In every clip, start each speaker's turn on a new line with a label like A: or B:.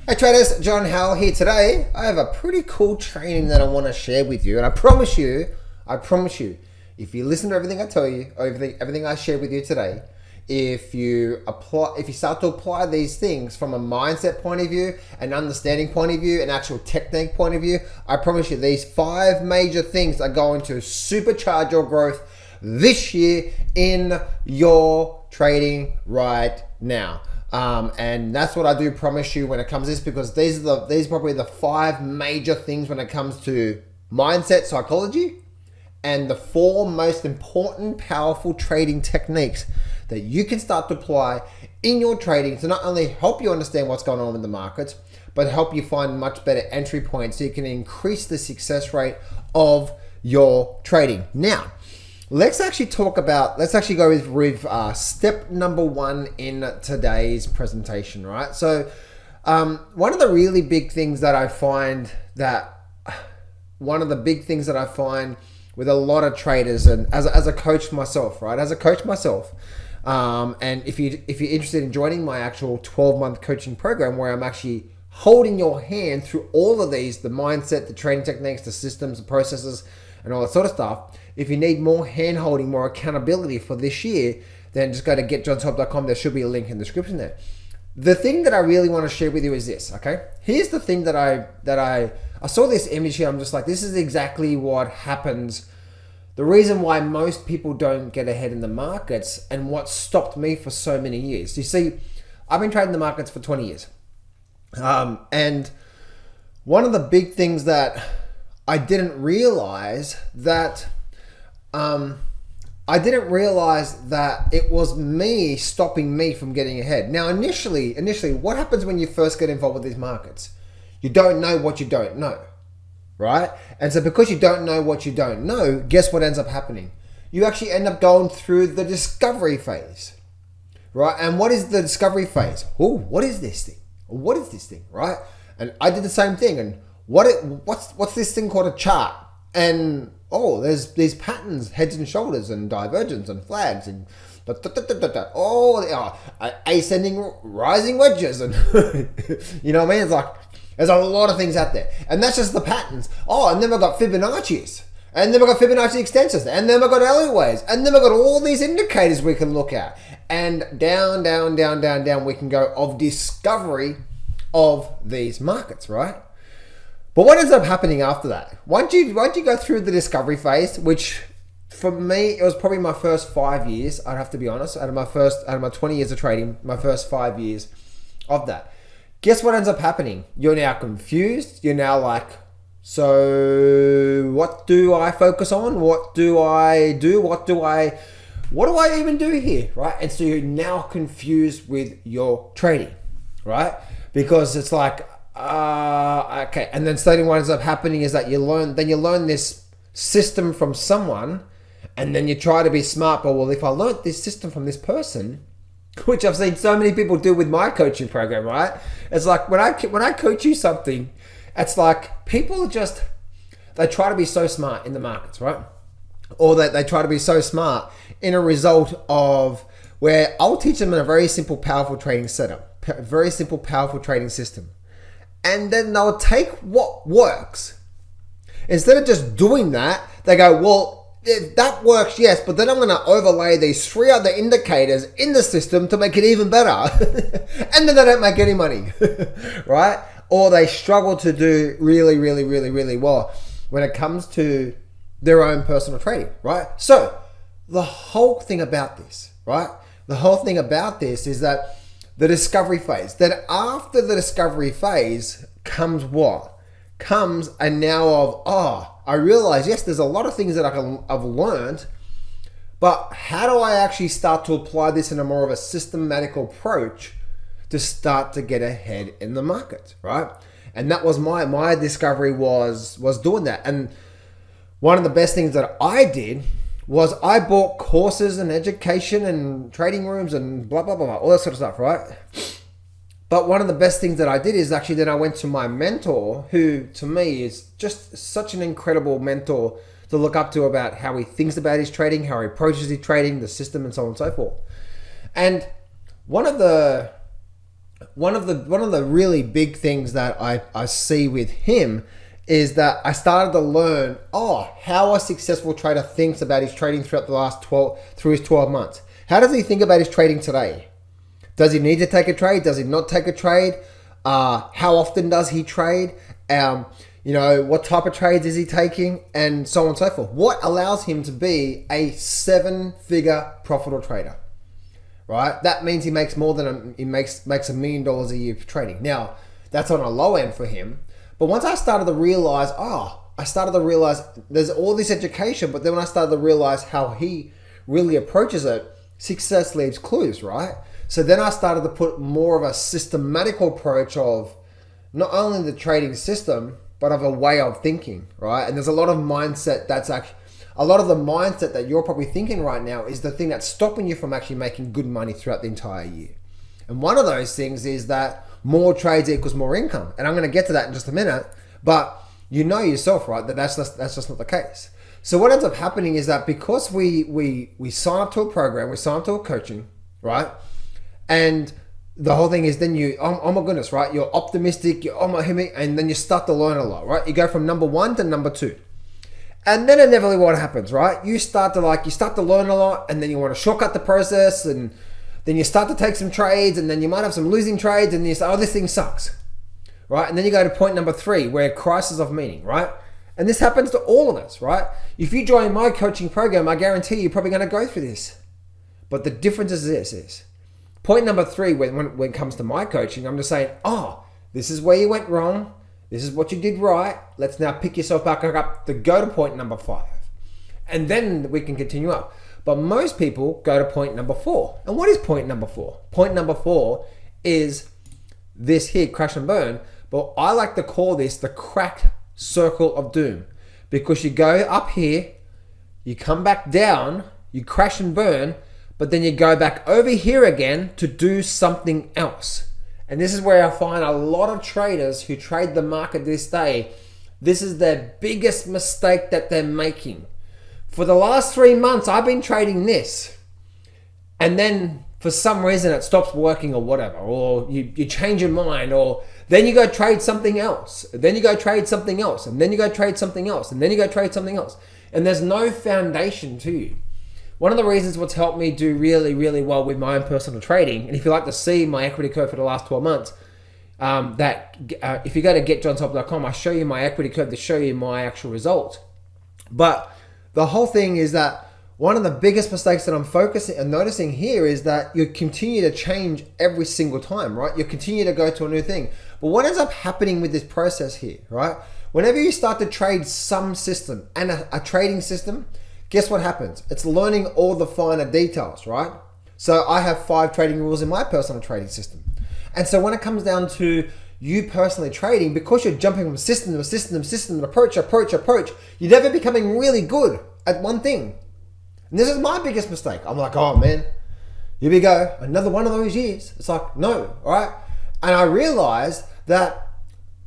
A: Hey traders, John Howell here. Today I have a pretty cool training that I want to share with you, and I promise you, if you listen to everything I tell you, or everything I share with you today, if you start to apply these things from a mindset point of view, an understanding point of view, an actual technique point of view, I promise you these 5 major things are going to supercharge your growth this year in your trading right now. And that's what I do promise you when it comes to this, because these are probably the 5 major things when it comes to mindset psychology and the 4 most important powerful trading techniques that you can start to apply in your trading to not only help you understand what's going on in the markets, but help you find much better entry points so you can increase the success rate of your trading. Now, let's actually go with step number 1 in today's presentation, right? So one of the really big things that I find with a lot of traders, and as a coach myself, right? And if you're interested in joining my actual 12-month coaching program, where I'm actually holding your hand through all of these, the mindset, the trading techniques, the systems, the processes, and all that sort of stuff. If you need more hand-holding, more accountability for this year, then just go to getjohnshelp.com. There should be a link in the description there. The thing that I really want to share with you is this, okay? Here's the thing that I saw this image here. I'm just like, this is exactly what happens. The reason why most people don't get ahead in the markets and what stopped me for so many years. You see, I've been trading the markets for 20 years. And one of the big things that I didn't realize that it was me stopping me from getting ahead. Now, initially, what happens when you first get involved with these markets? You don't know what you don't know, right? And so because you don't know what you don't know, guess what ends up happening? You actually end up going through the discovery phase, right? And what is the discovery phase? Oh, what is this thing? What is this thing, right? And I did the same thing. And what's this thing called a chart? And there's these patterns, heads and shoulders, and divergence, and flags, and ascending, rising wedges, and you know what I mean? It's like there's a lot of things out there, and that's just the patterns. And then we've got Fibonacci's, and then we've got Fibonacci extensions, and then we've got alleyways, and then we've got all these indicators we can look at, and down we can go of discovery of these markets, right? But what ends up happening after that? Once you go through the discovery phase, which for me, it was probably my first 5 years, I'd have to be honest, out of my 20 years of trading, my first 5 years of that. Guess what ends up happening? You're now confused. You're now like, so what do I focus on? What do I do? What do I even do here, right? And so you're now confused with your trading, right? Because it's like, okay. And then starting what ends up happening is that you learn this system from someone, and then you try to be smart. But well, if I learned this system from this person, which I've seen so many people do with my coaching program, right? It's like when I coach you something, it's like people they try to be so smart in the markets, right? Or that they try to be so smart in a result of where I'll teach them in a very simple, powerful trading setup, very simple, powerful trading system. And then they'll take what works. Instead of just doing that, they go, well, that works, yes, but then I'm going to overlay these 3 other indicators in the system to make it even better. And then they don't make any money, right? Or they struggle to do really, really, really, really well when it comes to their own personal trading, right? So the whole thing about this, right? The whole thing about this is that the discovery phase, that after the discovery phase comes what? Comes a now of, I realize, yes, there's a lot of things that I've learned, but how do I actually start to apply this in a more of a systematic approach to start to get ahead in the market, right? And that was my discovery was doing that. And one of the best things that I did was I bought courses and education and trading rooms and blah, blah, blah, blah, all that sort of stuff, right? But one of the best things that I did is actually then I went to my mentor, who to me is just such an incredible mentor to look up to about how he thinks about his trading, how he approaches his trading, the system, and so on and so forth. And one of the one of the really big things that I see with him is that I started to learn how a successful trader thinks about his trading throughout the last 12 months. How does he think about his trading today? Does he need to take a trade? Does he not take a trade? How often does he trade? What type of trades is he taking? And so on and so forth. What allows him to be a 7-figure profitable trader? Right? That means he makes more than he makes $1 million a year for trading. Now, that's on a low end for him. But once I started to realize, there's all this education, but then when I started to realize how he really approaches it, success leaves clues, right? So then I started to put more of a systematical approach of not only the trading system, but of a way of thinking, right? And there's a lot of mindset a lot of the mindset that you're probably thinking right now is the thing that's stopping you from actually making good money throughout the entire year. And one of those things is that more trades equals more income. And I'm going to get to that in just a minute, but you know yourself, right, that's just not the case. So what ends up happening is that because we sign up to a program, we sign up to a coaching, right? And the whole thing is then oh my goodness, right? You're optimistic, and then you start to learn a lot, right? You go from number 1 to number 2. And then inevitably what happens, right? You start to learn a lot, and then you want to shortcut the process, and then you start to take some trades, and then you might have some losing trades, and you say, this thing sucks, right? And then you go to point number 3, where crisis of meaning, right? And this happens to all of us, right? If you join my coaching program, I guarantee you're probably going to go through this. But the difference is this. Point number 3, when it comes to my coaching, I'm just saying, this is where you went wrong. This is what you did right. Let's now pick yourself back up to go to point number 5. And then we can continue up. But most people go to point number 4. And what is point number 4? Point number 4 is this here, crash and burn. But I like to call this the cracked circle of doom. Because you go up here, you come back down, you crash and burn, but then you go back over here again to do something else. And this is where I find a lot of traders who trade the market this day, this is their biggest mistake that they're making. For the last 3 months, I've been trading this. And then for some reason it stops working or whatever, or you change your mind, or then you go trade something else. Then you go trade something else, and then you go trade something else, and then you go trade something else. And there's no foundation to you. One of the reasons what's helped me do really, really well with my own personal trading, and if you like to see my equity curve for the last 12 months, if you go to getjohntop.com, I show you my equity curve to show you my actual results. But the whole thing is that one of the biggest mistakes that I'm focusing and noticing here is that you continue to change every single time, right? You continue to go to a new thing. But what ends up happening with this process here, right? Whenever you start to trade some system and a trading system, guess what happens? It's learning all the finer details, right? So I have 5 trading rules in my personal trading system. And so when it comes down to you personally trading, because you're jumping from system to system to system, approach, you're never becoming really good at one thing. And this is my biggest mistake. I'm like, oh man, here we go, another one of those years. It's like, no, all right? And I realized that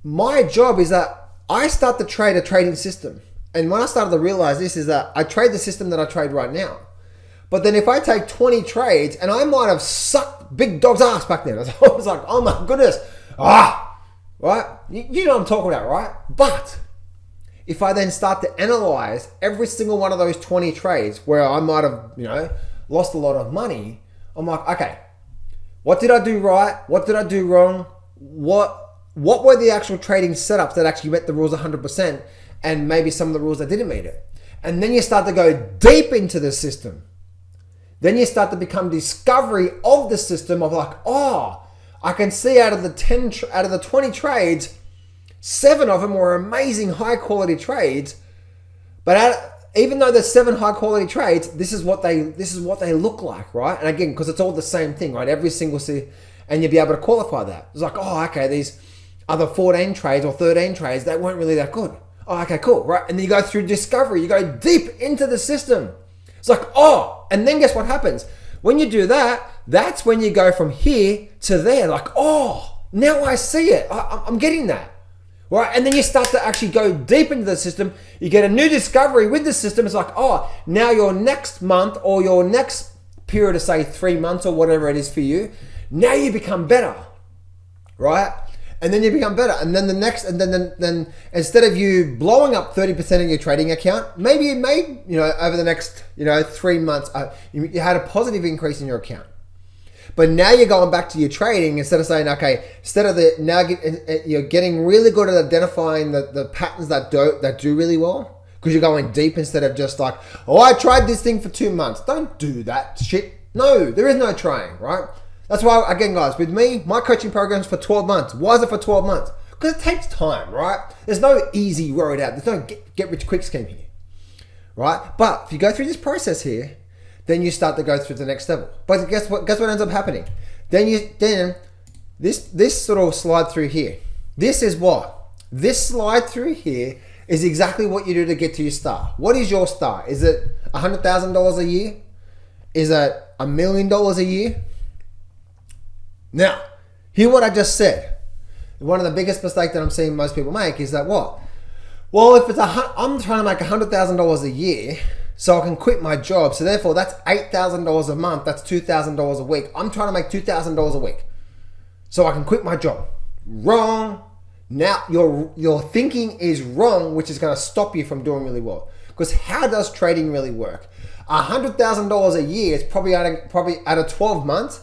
A: my job is that I start to trade a trading system. And when I started to realize this is that I trade the system that I trade right now. But then if I take 20 trades, and I might have sucked big dog's ass back then. I was like, oh my goodness, right? You know what I'm talking about, right? But if I then start to analyze every single one of those 20 trades where I might have, lost a lot of money, I'm like, okay, what did I do right? What did I do wrong? What were the actual trading setups that actually met the rules 100%? And maybe some of the rules that didn't meet it. And then you start to go deep into the system. Then you start to become discovery of the system of like, I can see out of the 20 trades, 7 of them were amazing high quality trades. But even though there's 7 high quality trades, this is what they look like, right? And again, because it's all the same thing, right? Every single and you'll be able to qualify that. It's like, okay, these other 14 trades or 13 trades, they weren't really that good. Okay, cool, right? And then you go through discovery, you go deep into the system. It's like, and then guess what happens? When you do that, that's when you go from here to there, like, now I see it. I'm getting that, right? And then you start to actually go deep into the system. You get a new discovery with the system. It's like, now your next month or your next period of say 3 months or whatever it is for you, now you become better. right? And then you become better. And then the next, and then instead of you blowing up 30% of your trading account, maybe you made, over the next, 3 months, you had a positive increase in your account. But now you're going back to your trading instead of saying, okay, you're getting really good at identifying the patterns that do really well, because you're going deep instead of just like, oh, I tried this thing for 2 months. Don't do that shit. No, there is no trying, right? That's why, again, guys, with me, my coaching program is for 12 months. Why is it for 12 months? Because it takes time, right? There's no easy road out. There's no get-rich-quick scheme here, right? But if you go through this process here, then you start to go through the next level. But guess what ends up happening? Then this sort of slide through here. This is what? This slide through here is exactly what you do to get to your star. What is your star? Is it $100,000 a year? Is it $1 million a year? Now, hear what I just said. One of the biggest mistakes that I'm seeing most people make is that what? Well, if I'm trying to make $100,000 a year, so I can quit my job. So therefore, that's $8,000 a month. That's $2,000 a week. I'm trying to make $2,000 a week, so I can quit my job. Wrong. Now your thinking is wrong, which is going to stop you from doing really well. Because how does trading really work? $100,000 a year is probably out of 12 months.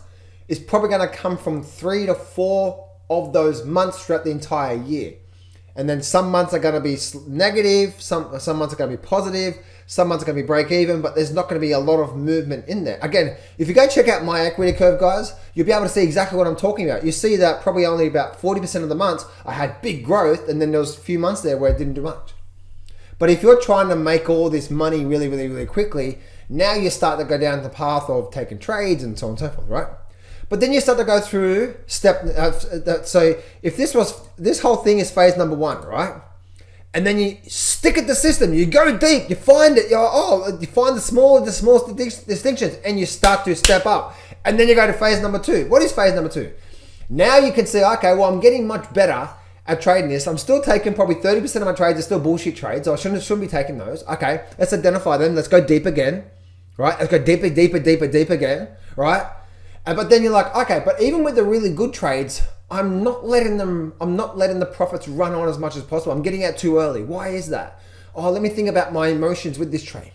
A: Is probably going to come from 3 to 4 of those months throughout the entire year. And then some months are going to be negative, some months are going to be positive, some months are going to be break even, but there's not going to be a lot of movement in there. Again, if you go check out my equity curve, guys, you'll be able to see exactly what I'm talking about. You see that probably only about 40% of the months I had big growth, and then there was a few months there where it didn't do much. But if you're trying to make all this money really, really, really quickly, now you start to go down the path of taking trades and so on and so forth, right? But then you start to go through so if this whole thing is phase number 1, right? And then you stick at the system, you go deep, you find it, you find the smallest distinctions, and you start to step up. And then you go to phase number 2. What is phase number 2? Now you can see, okay, well, I'm getting much better at trading this. I'm still taking probably 30% of my trades are still bullshit trades, so I shouldn't be taking those. Okay, let's identify them. Let's go deep again, right? Let's go deeper again, right? But then you're like, okay, but even with the really good trades, I'm not letting the profits run on as much as possible. I'm getting out too early. Why is that? Oh, let me think about my emotions with this trade.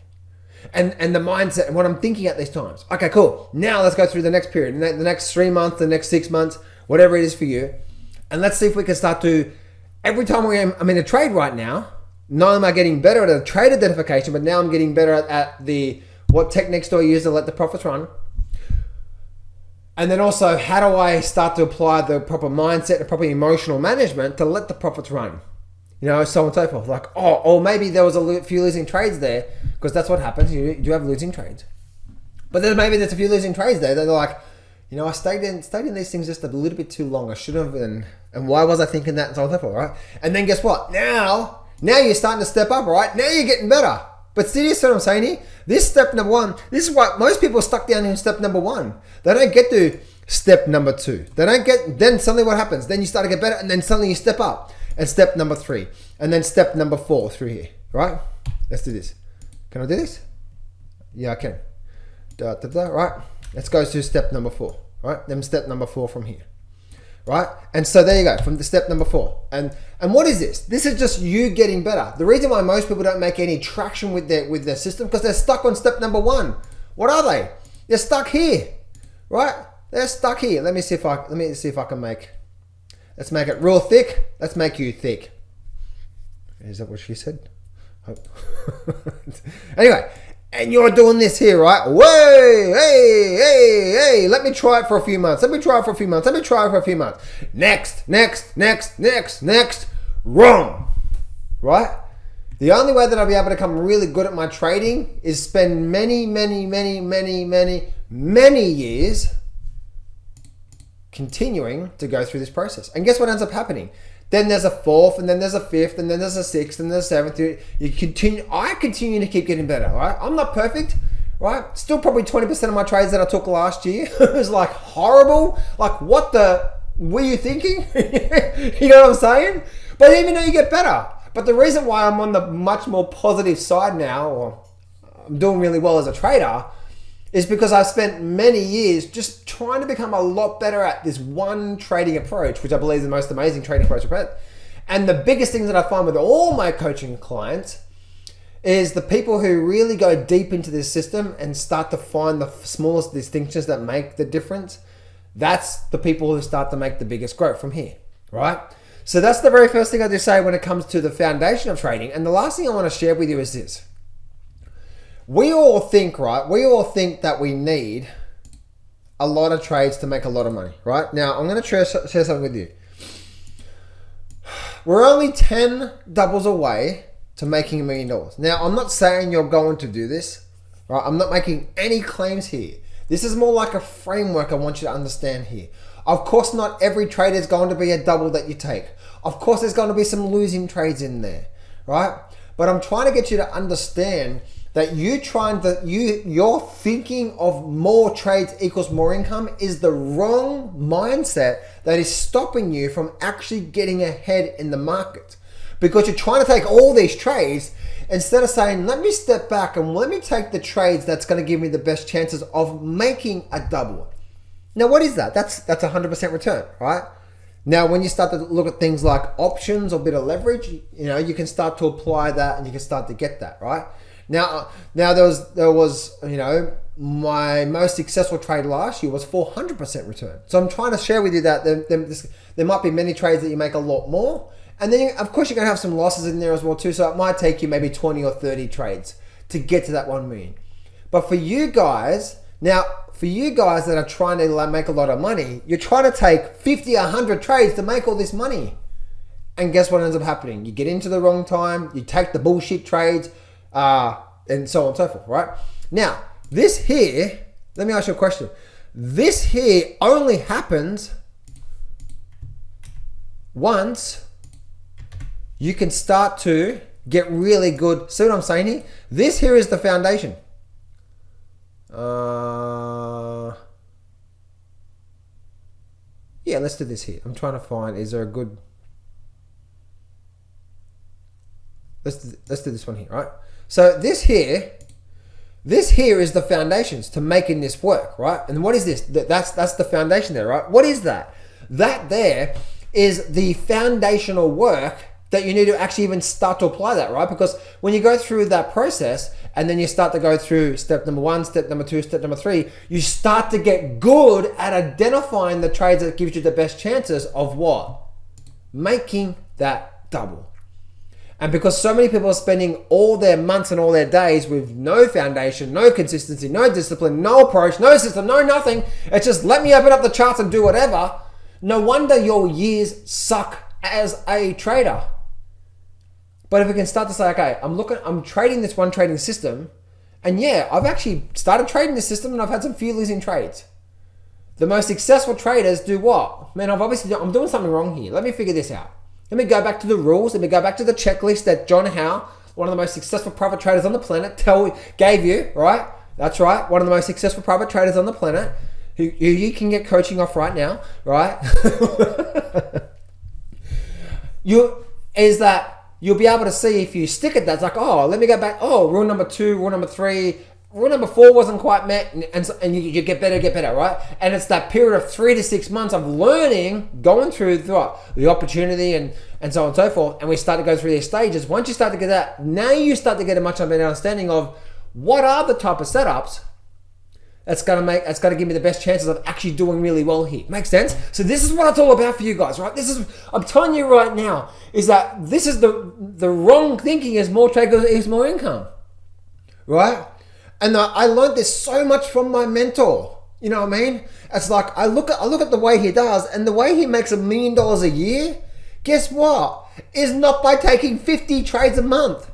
A: And the mindset and what I'm thinking at these times. Okay, cool. Now let's go through the next period, the next 3 months, the next 6 months, whatever it is for you. And let's see if we can start to, every time I'm in a trade right now, not only am I getting better at a trade identification, but now I'm getting better at what techniques do I use to let the profits run. And then also, how do I start to apply the proper mindset and proper emotional management to let the profits run? So on and so forth. Like, or maybe there was a few losing trades there, because that's what happens. You do have losing trades. But then maybe there's a few losing trades there. They're like, I stayed in these things just a little bit too long. I should have, and why was I thinking that, and so on and so forth, right? And then guess what? Now you're starting to step up, right? Now you're getting better. But see, this is what I'm saying here. This step number 1, this is why most people are stuck down in step number 1. They don't get to step number 2. Then suddenly what happens? Then you start to get better, and then suddenly you step up. And step number 3. And then step number 4 through here, right? Let's do this. Can I do this? Yeah, I can. Right? Let's go to step number 4, right? Then step number 4 from here. Right? And so there you go, from the step number 4. And what is this? This is just you getting better. The reason why most people don't make any traction with their system, because they're stuck on step number 1. What are they? They're stuck here, right? They're stuck here. Let me see if I can make. Let's make it real thick. Let's make you thick. Is that what she said? Hope. Anyway. And you're doing this here, right? Whoa, hey, let me try it for a few months. Next. Wrong. Right? The only way that I'll be able to become really good at my trading is spend many years continuing to go through this process. And guess what ends up happening? Then there's a 4th, and then there's a 5th, and then there's a 6th, and there's a 7th. I continue to keep getting better, right? I'm not perfect, right? Still probably 20% of my trades that I took last year was like horrible. Like, what the were you thinking? You know what I'm saying? But even though you get better. But the reason why I'm on the much more positive side now, or I'm doing really well as a trader, is because I spent many years just trying to become a lot better at this one trading approach, which I believe is the most amazing trading approach I've had. And the biggest thing that I find with all my coaching clients is the people who really go deep into this system and start to find the smallest distinctions that make the difference. That's the people who start to make the biggest growth from here, right? So that's the very first thing I just say when it comes to the foundation of trading. And the last thing I want to share with you is this. We all think, right? We all think that we need a lot of trades to make a lot of money, right? Now, I'm going to share something with you. We're only 10 doubles away to making $1 million. Now, I'm not saying you're going to do this, right? I'm not making any claims here. This is more like a framework I want you to understand here. Of course, not every trade is going to be a double that you take. Of course, there's going to be some losing trades in there, right? But I'm trying to get you to understand that you're thinking of more trades equals more income is the wrong mindset that is stopping you from actually getting ahead in the market. Because you're trying to take all these trades instead of saying, let me step back and let me take the trades that's going to give me the best chances of making a double. Now, what is that? That's 100% return, right? Now, when you start to look at things like options or bit of leverage, you can start to apply that and you can start to get that, right? Now there was my most successful trade last year was 400% return. So I'm trying to share with you that there might be many trades that you make a lot more. And then, of course, you're going to have some losses in there as well too. So it might take you maybe 20 or 30 trades to get to that 1 million. But for you guys that are trying to make a lot of money, you're trying to take 50, 100 trades to make all this money. And guess what ends up happening? You get into the wrong time, you take the bullshit trades, and so on and so forth, right? Now, this here, let me ask you a question. This here only happens once you can start to get really good. See what I'm saying here? This here is the foundation. Yeah, let's do this here. I'm trying to find, is there a good... Let's do this one here, right? So this here is the foundations to making this work, right? And what is this? That's the foundation there, right? What is that? That there is the foundational work that you need to actually even start to apply that, right? Because when you go through that process and then you start to go through step number 1, step number 2, step number 3, you start to get good at identifying the trades that gives you the best chances of what? Making that double. And because so many people are spending all their months and all their days with no foundation, no consistency, no discipline, no approach, no system, no nothing, it's just let me open up the charts and do whatever. No wonder your years suck as a trader. But if we can start to say, okay, I'm trading this one trading system, and yeah, I've actually started trading this system and I've had some few losing trades. The most successful traders do what? Man, I'm doing something wrong here. Let me figure this out. Let me go back to the rules. Let me go back to the checklist that John Howe, one of the most successful private traders on the planet, gave you, right? That's right. One of the most successful private traders on the planet who you can get coaching off right now, right? You'll be able to see if you stick at that. It's like, oh, let me go back. Oh, rule number 2, rule number 3, rule number 4 wasn't quite met, and you get better, right? And it's that period of 3 to 6 months of learning, going through the opportunity and so on and so forth. And we start to go through these stages. Once you start to get that, now you start to get a much better understanding of what are the type of setups that's going to give me the best chances of actually doing really well here. Makes sense? So this is what it's all about for you guys, right? I'm telling you right now, is that this is the wrong thinking is more trade is more income, right? And I learned this so much from my mentor. You know what I mean? It's like I look at the way he does, and the way he makes $1 million a year. Guess what? Is not by taking 50 trades a month.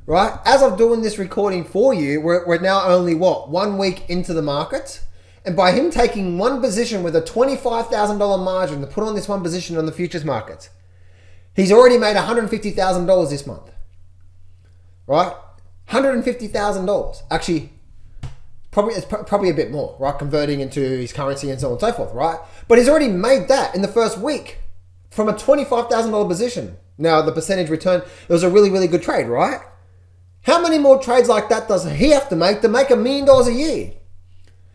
A: Right? As I'm doing this recording for you, we're now only 1 week into the market. And by him taking one position with a $25,000 margin to put on this one position on the futures market, he's already made $150,000 this month. Right? $150,000. Actually, it's probably a bit more, right? Converting into his currency and so on and so forth, right? But he's already made that in the first week from a $25,000 position. Now, the percentage return, it was a really, really good trade, right? How many more trades like that does he have to make $1 million a year?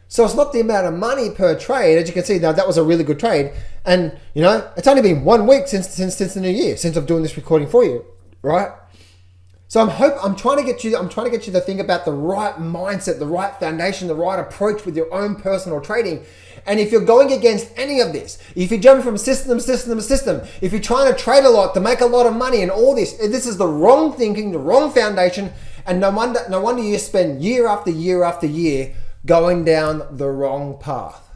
A: So it's not the amount of money per trade. As you can see, now that was a really good trade. And, you know, it's only been 1 week since the new year, since I'm doing this recording for you, right? So I'm trying to get you to think about the right mindset, the right foundation, the right approach with your own personal trading. And if you're going against any of this, if you're jumping from system to system, if you're trying to trade a lot to make a lot of money and all this is the wrong thinking, the wrong foundation, and no wonder you spend year after year after year going down the wrong path.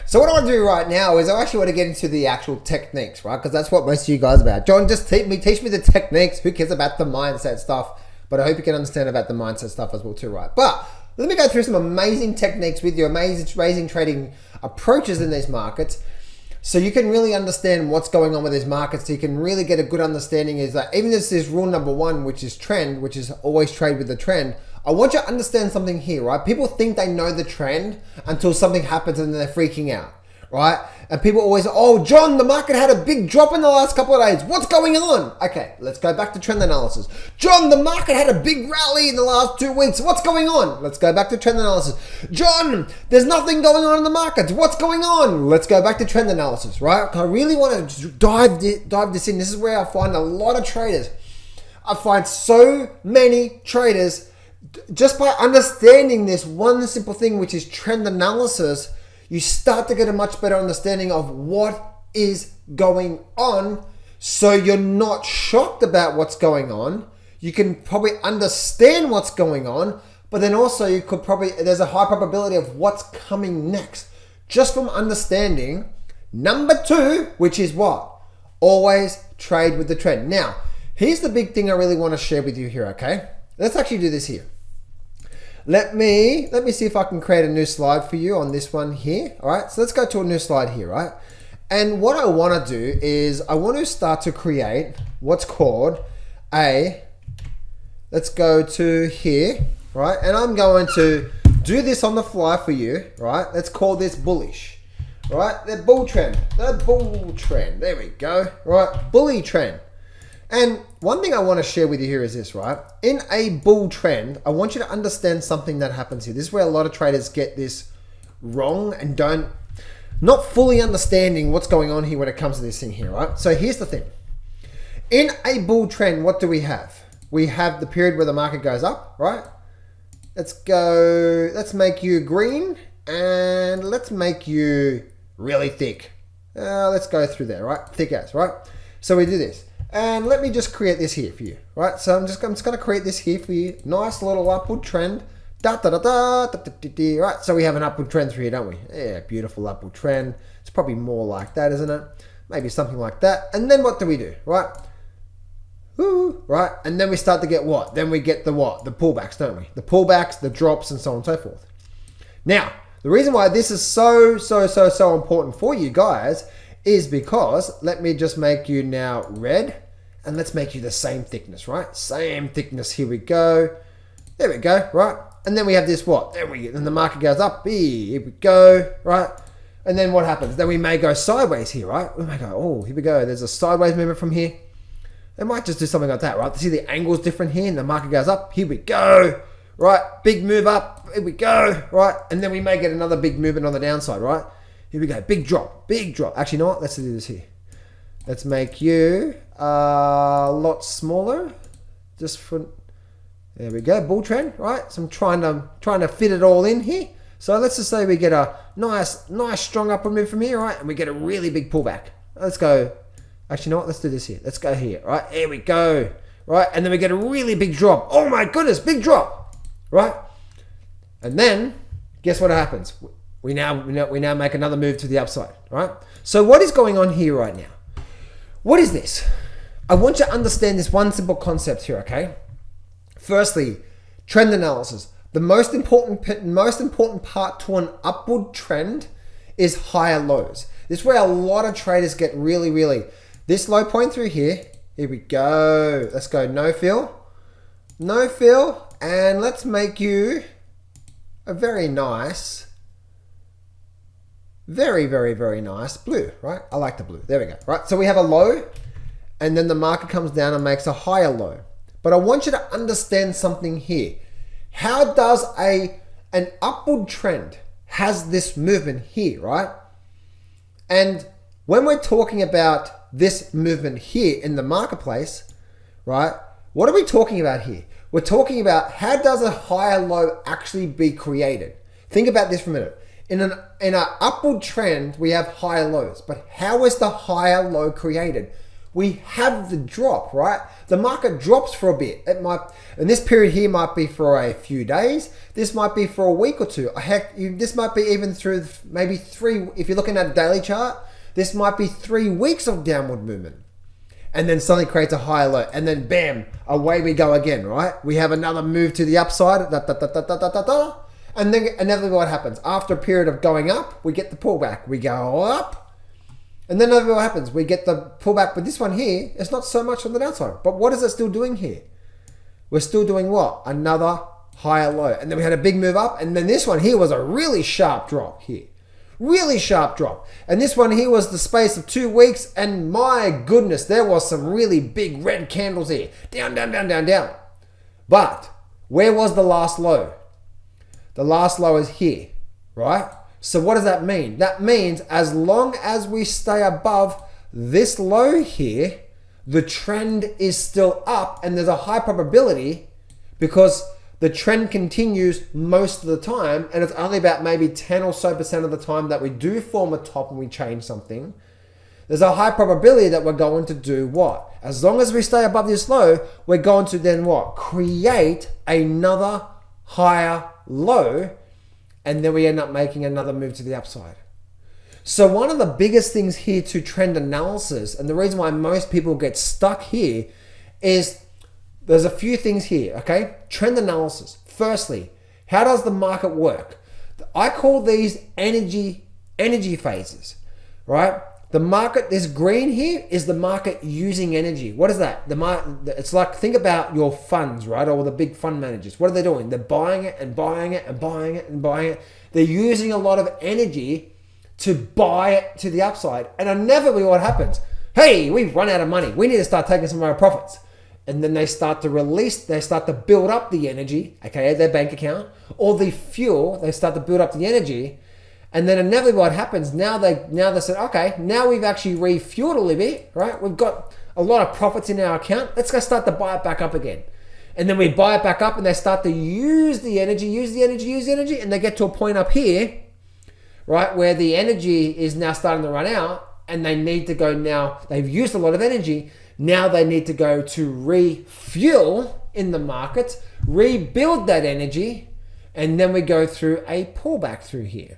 A: So what I want to do right now is I actually want to get into the actual techniques, right? Because that's what most of you guys are about. John, just teach me the techniques. Who cares about the mindset stuff? But I hope you can understand about the mindset stuff as well too, right? But let me go through some amazing techniques with you, amazing trading approaches in these markets, so you can really understand what's going on with these markets. So you can really get a good understanding is that even if this rule number 1, which is trend, which is always trade with the trend, I want you to understand something here, right? People think they know the trend until something happens and they're freaking out, right? And people always, oh, John, the market had a big drop in the last couple of days. What's going on? Okay, let's go back to trend analysis. John, the market had a big rally in the last 2 weeks. What's going on? Let's go back to trend analysis. John, there's nothing going on in the markets. What's going on? Let's go back to trend analysis, right? I really want to dive this in. This is where I find a lot of traders. I find so many traders just by understanding this one simple thing, which is trend analysis, you start to get a much better understanding of what is going on. So you're not shocked about what's going on. You can probably understand what's going on, but then also there's a high probability of what's coming next. Just from understanding. Number 2, which is what? Always trade with the trend. Now, here's the big thing I really want to share with you here, okay? Let's actually do this here. Let me see if I can create a new slide for you on this one here. All right, so let's go to a new slide here, right? And what I want to do is I want to start to create what's called let's go to here, right? And I'm going to do this on the fly for you, right? Let's call this bullish, right? The bull trend, there we go, right? Bully trend. And one thing I want to share with you here is this, right? In a bull trend, I want you to understand something that happens here. This is where a lot of traders get this wrong and not fully understanding what's going on here when it comes to this thing here, right? So here's the thing. In a bull trend, what do we have? We have the period where the market goes up, right? Let's make you green and let's make you really thick. Let's go through there, right? Thick as, right? So we do this. And let me just create this here for you, right? So I'm just going to create this here for you. Nice little upward trend. Right? So we have an upward trend through here, don't we? Yeah, beautiful upward trend. It's probably more like that, isn't it? Maybe something like that. And then what do we do, right? Woo, right? And then we start to get what? Then we get the what? The pullbacks, don't we? The pullbacks, the drops, and so on and so forth. Now, the reason why this is so important for you guys is because, let me just make you now red, and let's make you the same thickness, right? Same thickness, here we go. There we go, right? And then we have this what? And the market goes up, here we go, right? And then what happens? Then we may go sideways here, right? We may go, oh, here we go. There's a sideways movement from here. It might just do something like that, right? See the angle's different here, and the market goes up, here we go, right? Big move up, here we go, right? And then we may get another big movement on the downside, right? Here we go, big drop, big drop. Actually, you know what? Let's do this here. Let's make you a lot smaller. Just for, there we go, bull trend, right? So I'm trying to fit it all in here. So let's just say we get a nice strong upward move from here, right? And we get a really big pullback. Let's go. Actually, you know what? Let's do this here. Let's go here, right? Here we go, right? And then we get a really big drop. Oh my goodness, big drop, right? And then guess what happens? We now make another move to the upside, right? So what is going on here right now? What is this? I want you to understand this one simple concept here, okay? Firstly, trend analysis. The most important part to an upward trend is higher lows. This is where a lot of traders get really, this low point through here. Here we go. Let's go no fill, and let's make you a very nice, very nice blue, right? I like the blue. There we go, right? So we have a low, and then the market comes down and makes a higher low. But I want you to understand something here. How does an upward trend has this movement here, right? And when we're talking about this movement here in the marketplace, right? What are we talking about here? We're talking about how does a higher low actually be created? Think about this for a minute. In an upward trend, we have higher lows, but how is the higher low created? We have the drop, right? The market drops for a bit. It might, and this period here might be for a few days. This might be for a week or two. Heck, this might be even through maybe 3. If you're looking at a daily chart, this might be 3 weeks of downward movement, and then suddenly creates a higher low, and then bam, away we go again, right? We have another move to the upside, and then inevitably what happens? After a period of going up, we get the pullback. We go up, and then inevitably what happens? We get the pullback, but this one here, it's not so much on the downside. But what is it still doing here? We're still doing what? Another higher low. And then we had a big move up, and then this one here was a really sharp drop here. Really sharp drop. And this one here was the space of 2 weeks, and my goodness, there was some really big red candles here. Down, down, down, down, down. But where was the last low? The last low is here, right? So what does that mean? That means as long as we stay above this low here, the trend is still up, and there's a high probability because the trend continues most of the time, and it's only about maybe 10 or so % of the time that we do form a top and we change something. There's a high probability that we're going to do what? As long as we stay above this low, we're going to then what? Create another higher low, and then we end up making another move to the upside. So one of the biggest things here to trend analysis, and the reason why most people get stuck here, is there's a few things here, okay? Trend analysis. Firstly, how does the market work? I call these energy phases, right? The market, this green here is the market using energy. What is that? It's like, think about your funds, right? Or the big fund managers. What are they doing? They're buying it and buying it and buying it and buying it. They're using a lot of energy to buy it to the upside. And inevitably what happens? Hey, we've run out of money. We need to start taking some of our profits. And then they start to build up the energy, aka their bank account, or the fuel. They start to build up the energy. And then inevitably what happens, now they said, okay, now we've actually refueled a little bit, right? We've got a lot of profits in our account. Let's go start to buy it back up again. And then we buy it back up, and they start to use the energy, and they get to a point up here, right, where the energy is now starting to run out, and they need to go now. They've used a lot of energy. Now they need to go to refuel in the market, rebuild that energy, and then we go through a pullback through here,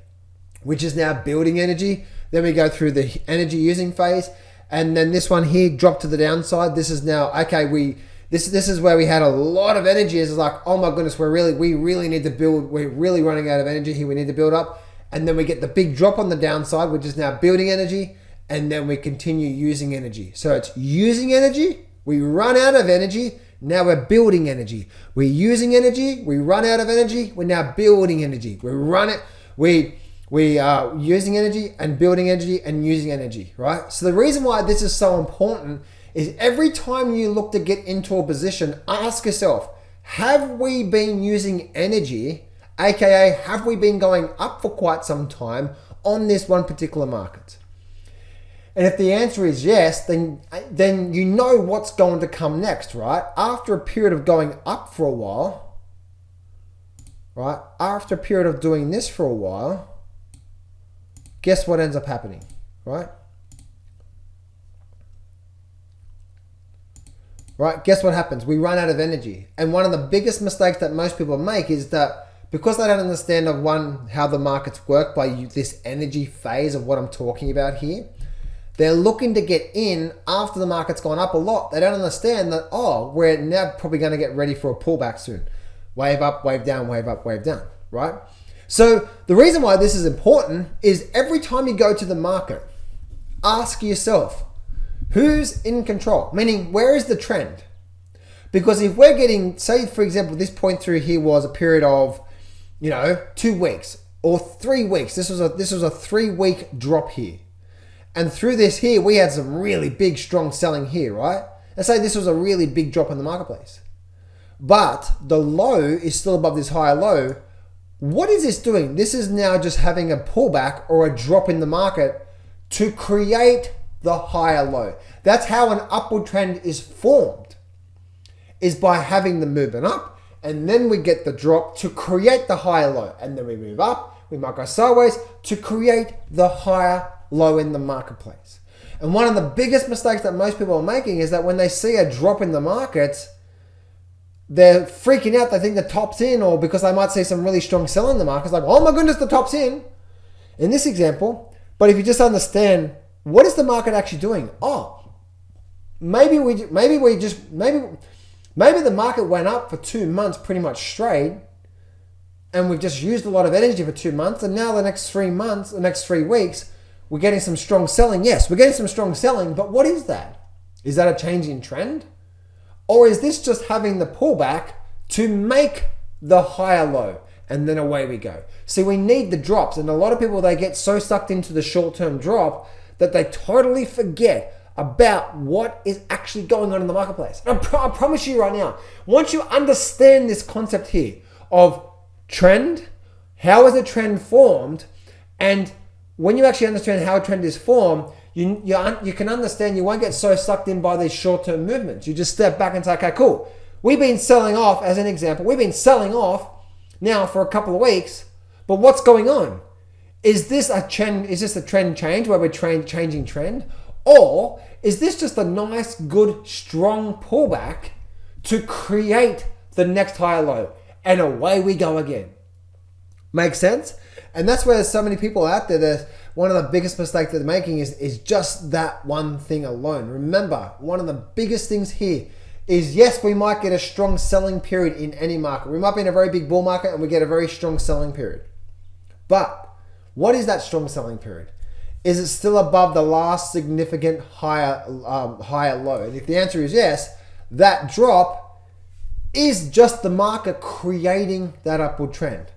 A: which is now building energy. Then we go through the energy using phase, and then this one here dropped to the downside. This is now, okay, this is where we had a lot of energy. It's like, oh my goodness, we really need to build. We're really running out of energy here. We need to build up. And then we get the big drop on the downside, which is now building energy. And then we continue using energy. So it's using energy. We run out of energy. Now we're building energy. We're using energy. We run out of energy. We're now building energy. We are using energy and building energy and using energy, right? So the reason why this is so important is every time you look to get into a position, ask yourself, have we been using energy, aka have we been going up for quite some time on this one particular market? And if the answer is yes, then you know what's going to come next, right? After a period of going up for a while, right? After a period of doing this for a while, guess what ends up happening, right? Right, guess what happens? We run out of energy. And one of the biggest mistakes that most people make is that because they don't understand how the markets work by this energy phase of what I'm talking about here, they're looking to get in after the market's gone up a lot. They don't understand that, we're now probably going to get ready for a pullback soon. Wave up, wave down, wave up, wave down, right? So the reason why this is important is every time you go to the market, ask yourself, who's in control? Meaning, where is the trend? Because if we're getting, say for example, this point through here was a period of, 2 weeks or 3 weeks. This was a 3-week drop here. And through this here, we had some really big, strong selling here, right? Let's say this was a really big drop in the marketplace. but the low is still above this higher low. What is this doing? This is now just having a pullback or a drop in the market to create the higher low. That's how an upward trend is formed, is by having the movement up, and then we get the drop to create the higher low, and then we move up, we might go sideways to create the higher low in the marketplace. And one of the biggest mistakes that most people are making is that when they see a drop in the markets, they're freaking out. They think the top's in, or because they might see some really strong selling in the market. It's like, oh my goodness, the top's in this example. But if you just understand, what is the market actually doing? Oh, maybe the market went up for 2 months pretty much straight, and we've just used a lot of energy for 2 months, and now the next 3 months, the next 3 weeks, we're getting some strong selling. Yes, we're getting some strong selling, but what is that? Is that a change in trend? Or is this just having the pullback to make the higher low? And then away we go. See, we need the drops. And a lot of people, they get so sucked into the short-term drop that they totally forget about what is actually going on in the marketplace. And I promise you right now, once you understand this concept here of trend, how is a trend formed, and when you actually understand how a trend is formed, you can understand, you won't get so sucked in by these short-term movements. You just step back and say, okay, cool. We've been selling off, as an example, we've been selling off now for a couple of weeks, but what's going on? Is this a trend? Is this a trend change where we're changing trend? Or is this just a nice, good, strong pullback to create the next higher low? And away we go again. Make sense? And that's where there's so many people out there that one of the biggest mistakes they're making is just that one thing alone. Remember, one of the biggest things here is, yes, we might get a strong selling period in any market. We might be in a very big bull market and we get a very strong selling period. But what is that strong selling period? Is it still above the last significant higher low? And if the answer is yes, that drop is just the market creating that upward trend.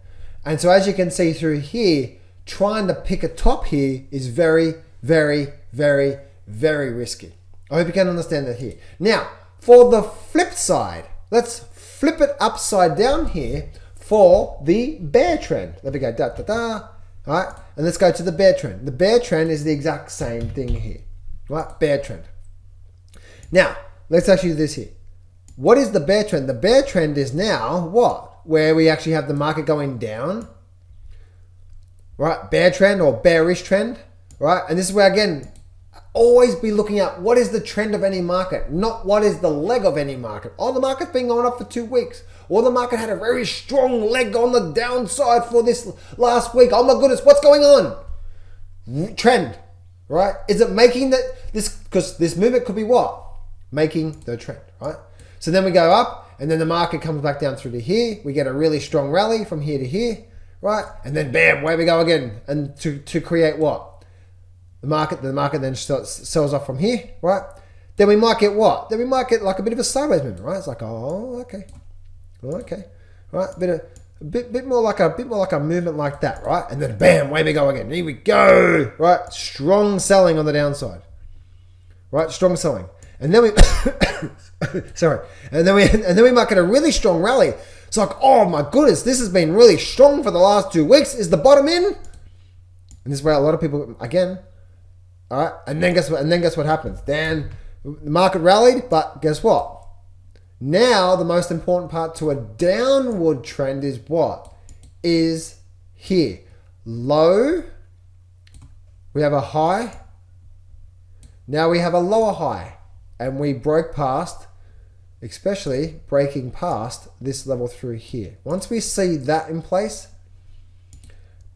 A: And so as you can see through here, trying to pick a top here is very, very, very, very risky. I hope you can understand that here. Now, for the flip side, let's flip it upside down here for the bear trend. Let me go All right, and let's go to the bear trend. The bear trend is the exact same thing here. Right, bear trend. Now, let's actually do this here. What is the bear trend? The bear trend is now what? Where we actually have the market going down, right? Bear trend or bearish trend, right? And this is where, again, always be looking at what is the trend of any market, not what is the leg of any market. Oh, the market's been going up for 2 weeks. Or the market had a very strong leg on the downside for this last week. Oh my goodness, what's going on? Trend, right? Is it making because this movement could be what? Making the trend, right? So then we go up, and then the market comes back down through to here. We get a really strong rally from here to here, right? And then bam, away we go again. And to create what? The market then sells off from here, right? Then we might get what? Then we might get like a bit of a sideways movement, right? It's like, oh, okay, right? A bit more like a movement like that, right? And then bam, away we go again. Here we go, right? Strong selling on the downside, right? Strong selling, and then we, sorry, and then we might get a really strong rally. It's like, oh my goodness, this has been really strong for the last 2 weeks. Is the bottom in? And this is where a lot of people again. All right, and then guess what happens? Then the market rallied, but guess what? Now the most important part to a downward trend is what? Is here. Low. We have a high. Now we have a lower high. And we broke past, especially breaking past this level through here. Once we see that in place,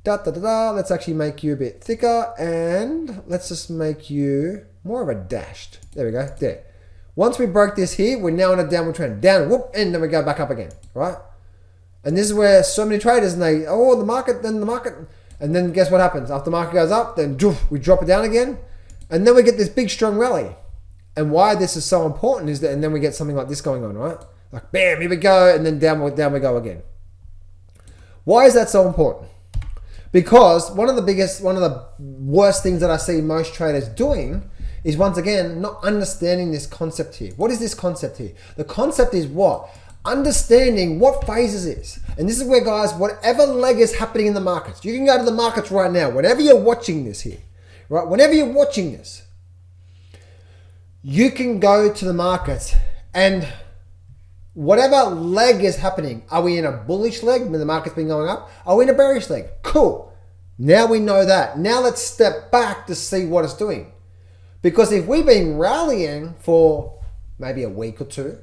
A: let's actually make you a bit thicker, and let's just make you more of a dashed. There we go, there. Once we broke this here, we're now on a downward trend. Down, whoop, and then we go back up again, right? And this is where so many traders, and the market, and then guess what happens? After the market goes up, then we drop it down again, and then we get this big strong rally. And why this is so important is that, and then we get something like this going on, right? Like bam, here we go, and then down we go again. Why is that so important? Because one of the worst things that I see most traders doing is, once again, not understanding this concept here. What is this concept here? The concept is what? understanding what phases is. And this is where, guys, whatever leg is happening in the markets, you can go to the markets right now, whenever you're watching this here, right? Whenever you're watching this, you can go to the markets and whatever leg is happening, are we in a bullish leg when the market's been going up? Are we in a bearish leg? Cool. Now we know that. Now let's step back to see what it's doing. Because if we've been rallying for maybe a week or two,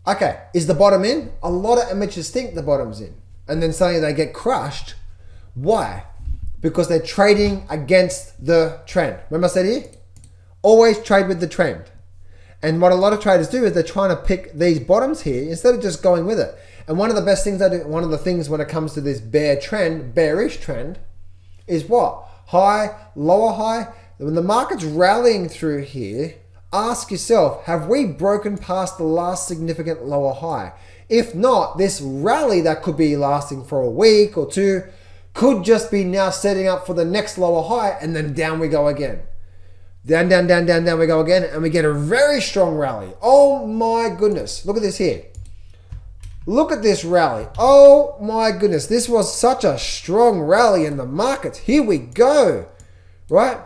A: okay, is the bottom in? A lot of amateurs think the bottom's in. And then suddenly they get crushed. Why? Because they're trading against the trend. Remember I said here? Always trade with the trend. And what a lot of traders do is they're trying to pick these bottoms here instead of just going with it. And one of the best things I do, one of the things when it comes to this bearish trend, is what? High, lower high. When the market's rallying through here, ask yourself, have we broken past the last significant lower high? If not, this rally that could be lasting for a week or two could just be now setting up for the next lower high, and then down we go again. Down, down, down, down, down we go again, and we get a very strong rally. Oh my goodness. Look at this here. Look at this rally. Oh my goodness. This was such a strong rally in the markets. Here we go. Right?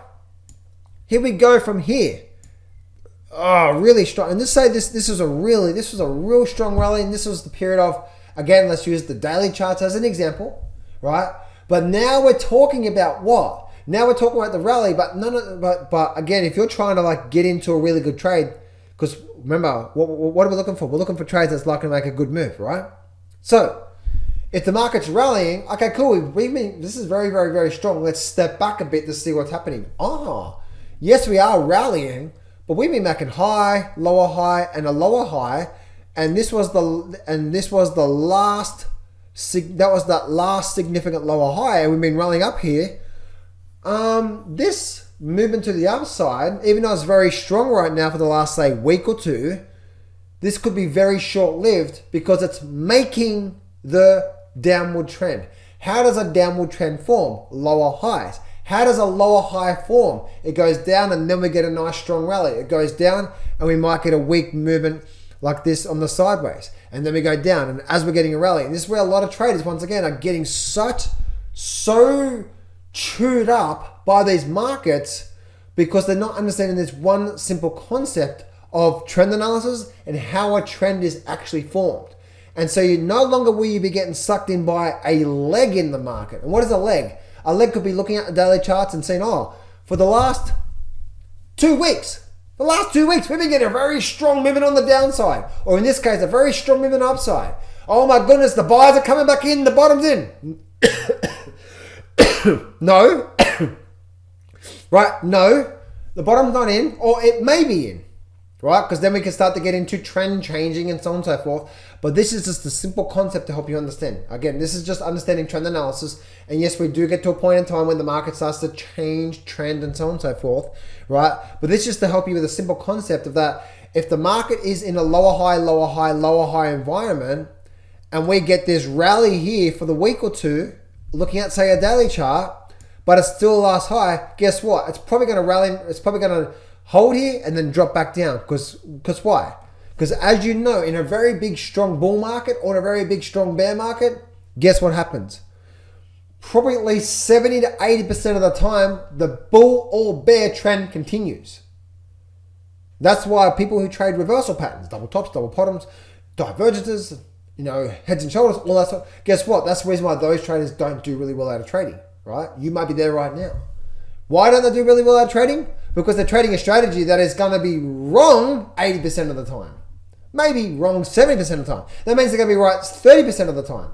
A: Here we go from here. Oh, really strong. And let's say this was a real strong rally, and this was the period of, again, let's use the daily charts as an example, right? But now we're talking about what? Now we're talking about the rally, but but again, if you're trying to like get into a really good trade, because remember, what are we looking for? We're looking for trades that's likely to make a good move, right? So if the market's rallying, okay, cool. This is very, very, very strong. Let's step back a bit to see what's happening. Oh, yes, we are rallying, but we've been making high, lower high, and a lower high, and this was the last. That was that last significant lower high, and we've been rallying up here. This movement to the upside, even though it's very strong right now for the last, say, week or two, this could be very short-lived because it's making the downward trend. How does a downward trend form? Lower highs. How does a lower high form? It goes down and then we get a nice strong rally. It goes down and we might get a weak movement like this on the sideways. And then we go down, and as we're getting a rally, and this is where a lot of traders, once again, are getting so chewed up by these markets because they're not understanding this one simple concept of trend analysis and how a trend is actually formed. And so you no longer will you be getting sucked in by a leg in the market. And what is a leg? A leg could be looking at the daily charts and saying, oh, for the last 2 weeks, we've been getting a very strong movement on the downside. Or in this case, a very strong movement upside. Oh my goodness, the buyers are coming back in, the bottom's in. No. Right? No. The bottom's not in, or it may be in. Right? Because then we can start to get into trend changing and so on and so forth. But this is just a simple concept to help you understand. Again, this is just understanding trend analysis. And yes, we do get to a point in time when the market starts to change trend and so on and so forth. Right? But this is just to help you with a simple concept of that. If the market is in a lower high, lower high, lower high environment, and we get this rally here for the week or two, looking at, say, a daily chart, but it's still a last high, guess what? It's probably going to rally, it's probably going to hold here and then drop back down. Because why? Because as you know, in a very big, strong bull market or in a very big, strong bear market, guess what happens? Probably at least 70 to 80% of the time, the bull or bear trend continues. That's why people who trade reversal patterns, double tops, double bottoms, divergences, heads and shoulders, all that stuff. Guess what? That's the reason why those traders don't do really well out of trading, right? You might be there right now. Why don't they do really well out of trading? Because they're trading a strategy that is going to be wrong 80% of the time. Maybe wrong 70% of the time. That means they're going to be right 30% of the time.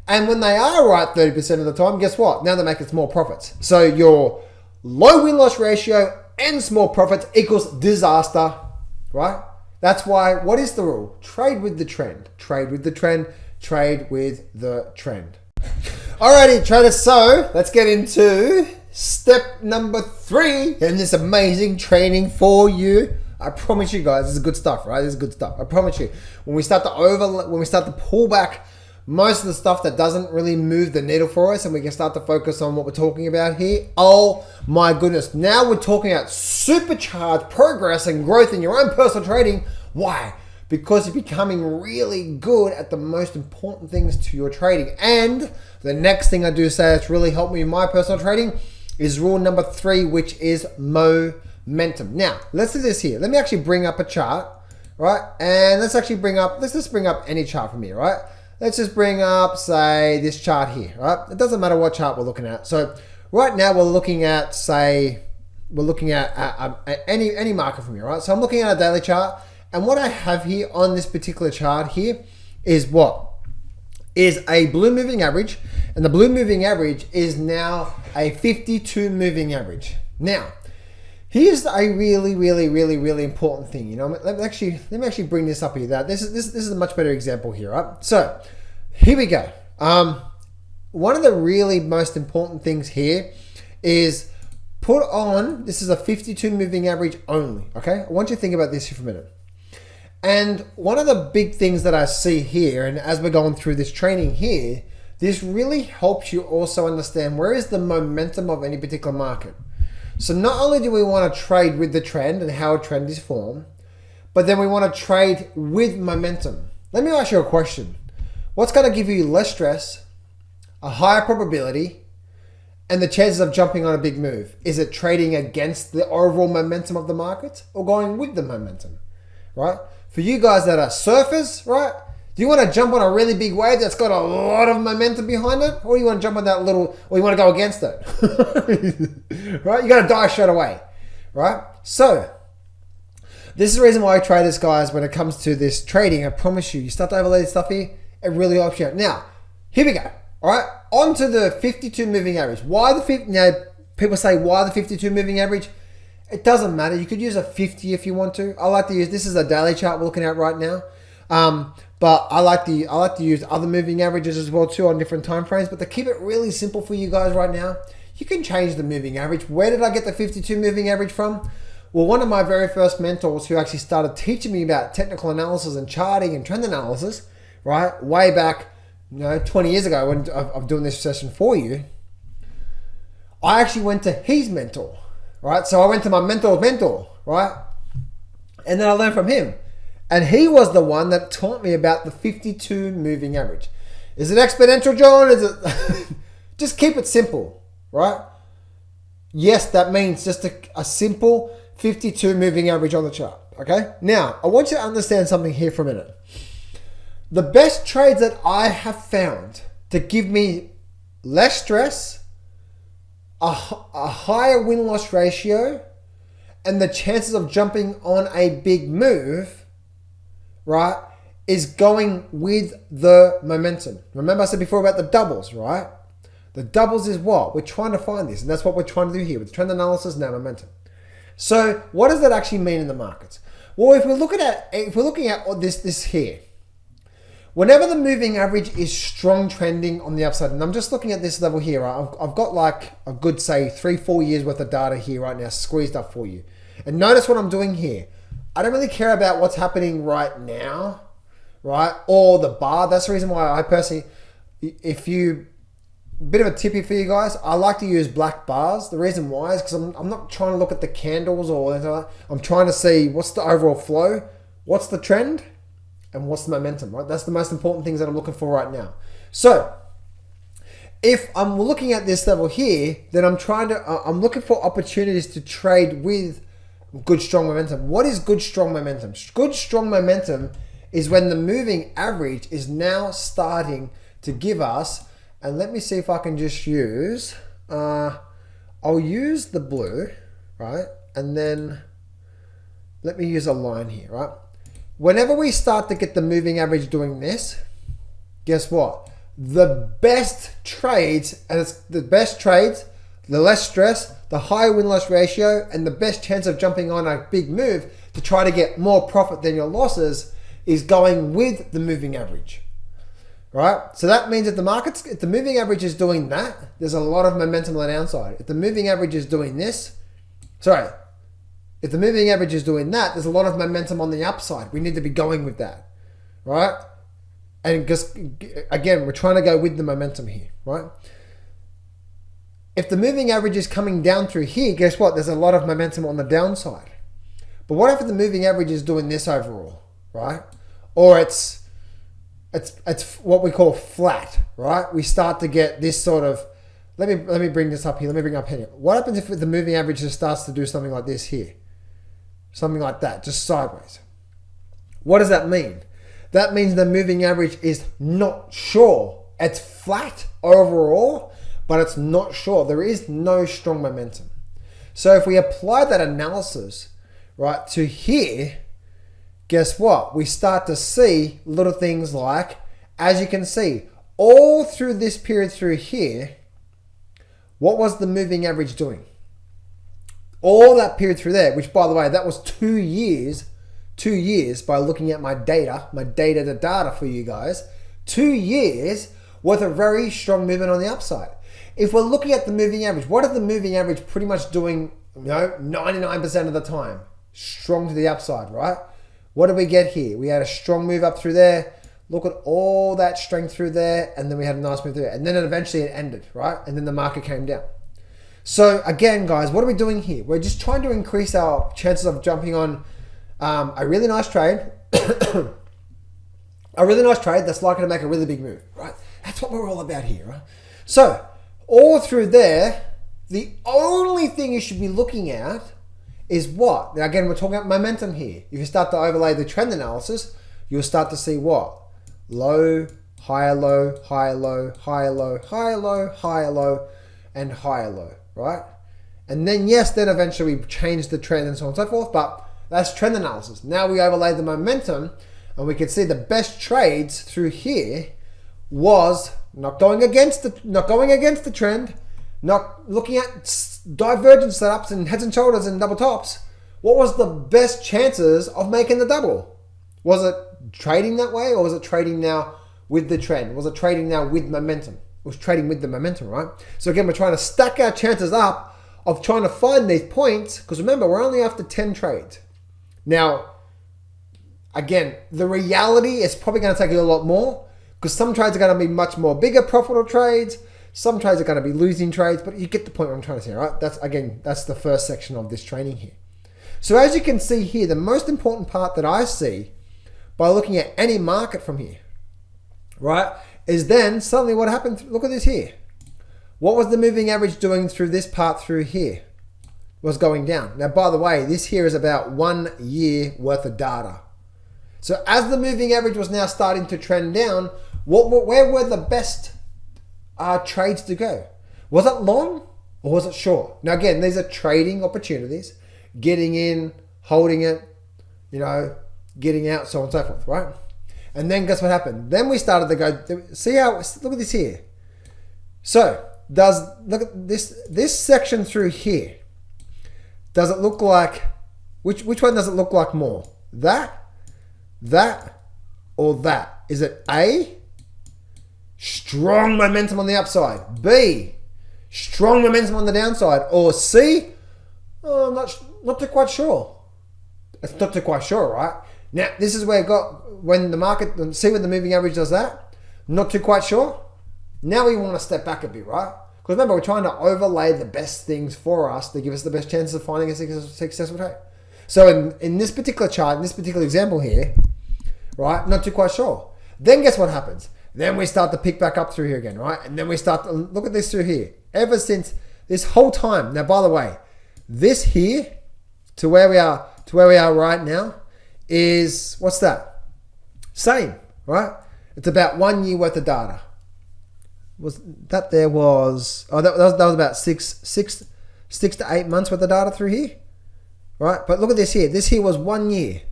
A: And when they are right 30% of the time, guess what? Now they're making small profits. So your low win-loss ratio and small profits equals disaster, right? That's why, what is the rule? Trade with the trend. Trade with the trend. Trade with the trend. Alrighty, traders. So let's get into step number 3 in this amazing training for you. I promise you guys, this is good stuff, right? This is good stuff. I promise you. When we start to pull back most of the stuff that doesn't really move the needle for us, and we can start to focus on what we're talking about here. Oh my goodness. Now we're talking about supercharged progress and growth in your own personal trading. Why? because you're becoming really good at the most important things to your trading. And the next thing I do say that's really helped me in my personal trading is rule number 3, which is momentum. Now, let's do this here. Let me actually bring up a chart, right? And let's just bring up any chart from here, right? Let's just bring up, say, this chart here, right? It doesn't matter what chart we're looking at. So right now we're looking at, say, any market from here, right? So I'm looking at a daily chart, and what I have here on this particular chart here is what? Is a blue moving average, and the blue moving average is now a 52 moving average. Now, here's a really important thing. You know, let me actually bring this up here. This is a much better example here, right? So here we go. One of the really most important things here is put on. This is a 52 moving average only. Okay, I want you to think about this here for a minute. And one of the big things that I see here, and as we're going through this training here, this really helps you also understand where is the momentum of any particular market. So not only do we want to trade with the trend and how a trend is formed, but then we want to trade with momentum. Let me ask you a question. What's going to give you less stress, a higher probability, and the chances of jumping on a big move? Is it trading against the overall momentum of the market or going with the momentum, right? For you guys that are surfers, right? Do you want to jump on a really big wave that's got a lot of momentum behind it? Or you want to jump on that little, or you want to go against it? Right? You're going to die straight away, right? So, this is the reason why traders, guys, when it comes to this trading, I promise you, you start to overlay this stuff here, it really helps you out. Now, here we go. All right, on to the 52 moving average. People say, why the 52 moving average? It doesn't matter. You could use a 50 if you want to. I like to use, this is a daily chart we're looking at right now. But I like to use other moving averages as well too on different time frames. But to keep it really simple for you guys right now, you can change the moving average. Where did I get the 52 moving average from? Well, one of my very first mentors who actually started teaching me about technical analysis and charting and trend analysis, right, way back, 20 years ago when I'm doing this session for you, I actually went to his mentor, right? So I went to my mentor's mentor, right? And then I learned from him. And he was the one that taught me about the 52 moving average. Is it exponential, John? Is it? Just keep it simple, right? Yes, that means just a simple 52 moving average on the chart, okay? Now, I want you to understand something here for a minute. The best trades that I have found to give me less stress, a higher win-loss ratio, and the chances of jumping on a big move, right, is going with the momentum. Remember I said before about the doubles, right? The doubles is what? We're trying to find this, and that's what we're trying to do here with trend analysis and momentum. So what does that actually mean in the markets? Well, if we're looking at this here, whenever the moving average is strong trending on the upside, and I'm just looking at this level here, right? I've got like a good, say, 3-4 years worth of data here right now squeezed up for you. And notice what I'm doing here. I don't really care about what's happening right now, right? Or the bar. That's the reason why I personally, bit of a tip here for you guys, I like to use black bars. The reason why is because I'm not trying to look at the candles or anything like that. I'm trying to see what's the overall flow, what's the trend, and what's the momentum, right? That's the most important things that I'm looking for right now. So, if I'm looking at this level here, then I'm looking for opportunities to trade with good strong momentum. What is good strong momentum? Good strong momentum is when the moving average is now starting to give us, and let me see if I can just use, I'll use the blue, right? And then let me use a line here, right? Whenever we start to get the moving average doing this, guess what? The best trades, the less stress, the higher win-loss ratio, and the best chance of jumping on a big move to try to get more profit than your losses is going with the moving average, right? So that means if the moving average is doing that, there's a lot of momentum on the downside. If the moving average is doing this, if the moving average is doing that, there's a lot of momentum on the upside. We need to be going with that, right? And just, again, we're trying to go with the momentum here, right? If the moving average is coming down through here, guess what? There's a lot of momentum on the downside. But what if the moving average is doing this overall, right? or it's what we call flat, right? We start to get this sort of, let me bring this up here. Let me bring up here. What happens if the moving average just starts to do something like this here? Something like that, just sideways. What does that mean? That means the moving average is not sure. It's flat overall, but it's not sure. There is no strong momentum. So if we apply that analysis, right, to here, guess what? We start to see little things like, as you can see, all through this period through here, what was the moving average doing? All that period through there, which by the way, that was 2 years, 2 years by looking at my data to data for you guys, 2 years worth of very strong movement on the upside. If we're looking at the moving average, what is the moving average pretty much doing, 99% of the time? Strong to the upside, right? What did we get here? We had a strong move up through there. Look at all that strength through there. And then we had a nice move through there. And then eventually it ended, right? And then the market came down. So again, guys, what are we doing here? We're just trying to increase our chances of jumping on a really nice trade. A really nice trade that's likely to make a really big move, right? That's what we're all about here, right? So all through there, the only thing you should be looking at is what? Now again, we're talking about momentum here. If you start to overlay the trend analysis, you'll start to see what? Low, higher low, higher low, higher low, higher low, higher low, and higher low, right? And then yes, then eventually we change the trend and so on and so forth, but that's trend analysis. Now we overlay the momentum and we can see the best trades through here was not going against the trend, not looking at divergent setups and heads and shoulders and double tops. What was the best chances of making the double? Was it trading that way, or was it trading now with the trend? Was it trading now with momentum? It was trading with the momentum, right? So again, we're trying to stack our chances up of trying to find these points, because remember, we're only after 10 trades. Now, again, the reality is probably going to take a lot more, because some trades are going to be much more bigger profitable trades. Some trades are going to be losing trades, but you get the point what I'm trying to say, right? That's the first section of this training here. So as you can see here, the most important part that I see by looking at any market from here, right, is then suddenly what happened. Look at this here. What was the moving average doing through this part through here? Was going down. Now, by the way, this here is about 1 year worth of data. So as the moving average was now starting to trend down, where were the best trades to go? Was it long or was it short? Now again, these are trading opportunities, getting in, holding it, getting out, so on and so forth, right? And then guess what happened? Then we started to go, look at this here. So look at this section through here. Does it look like, which one does it look like more? That, or that? Is it A, strong momentum on the upside, B, strong momentum on the downside, or C, I'm not too quite sure. It's not too quite sure, right? Now, this is where when the market, see when the moving average does that, not too quite sure. Now we want to step back a bit, right? Because remember, we're trying to overlay the best things for us to give us the best chances of finding a successful trade. So in this particular chart, in this particular example here, right, not too quite sure. Then guess what happens? Then we start to pick back up through here again, right? And then we start to look at this through here. Ever since this whole time. Now, by the way, this here to where we are right now is, what's that? Same, right? It's about 1 year worth of data. That was about six to 8 months worth of data through here, right? But look at this here. This here was 1 year.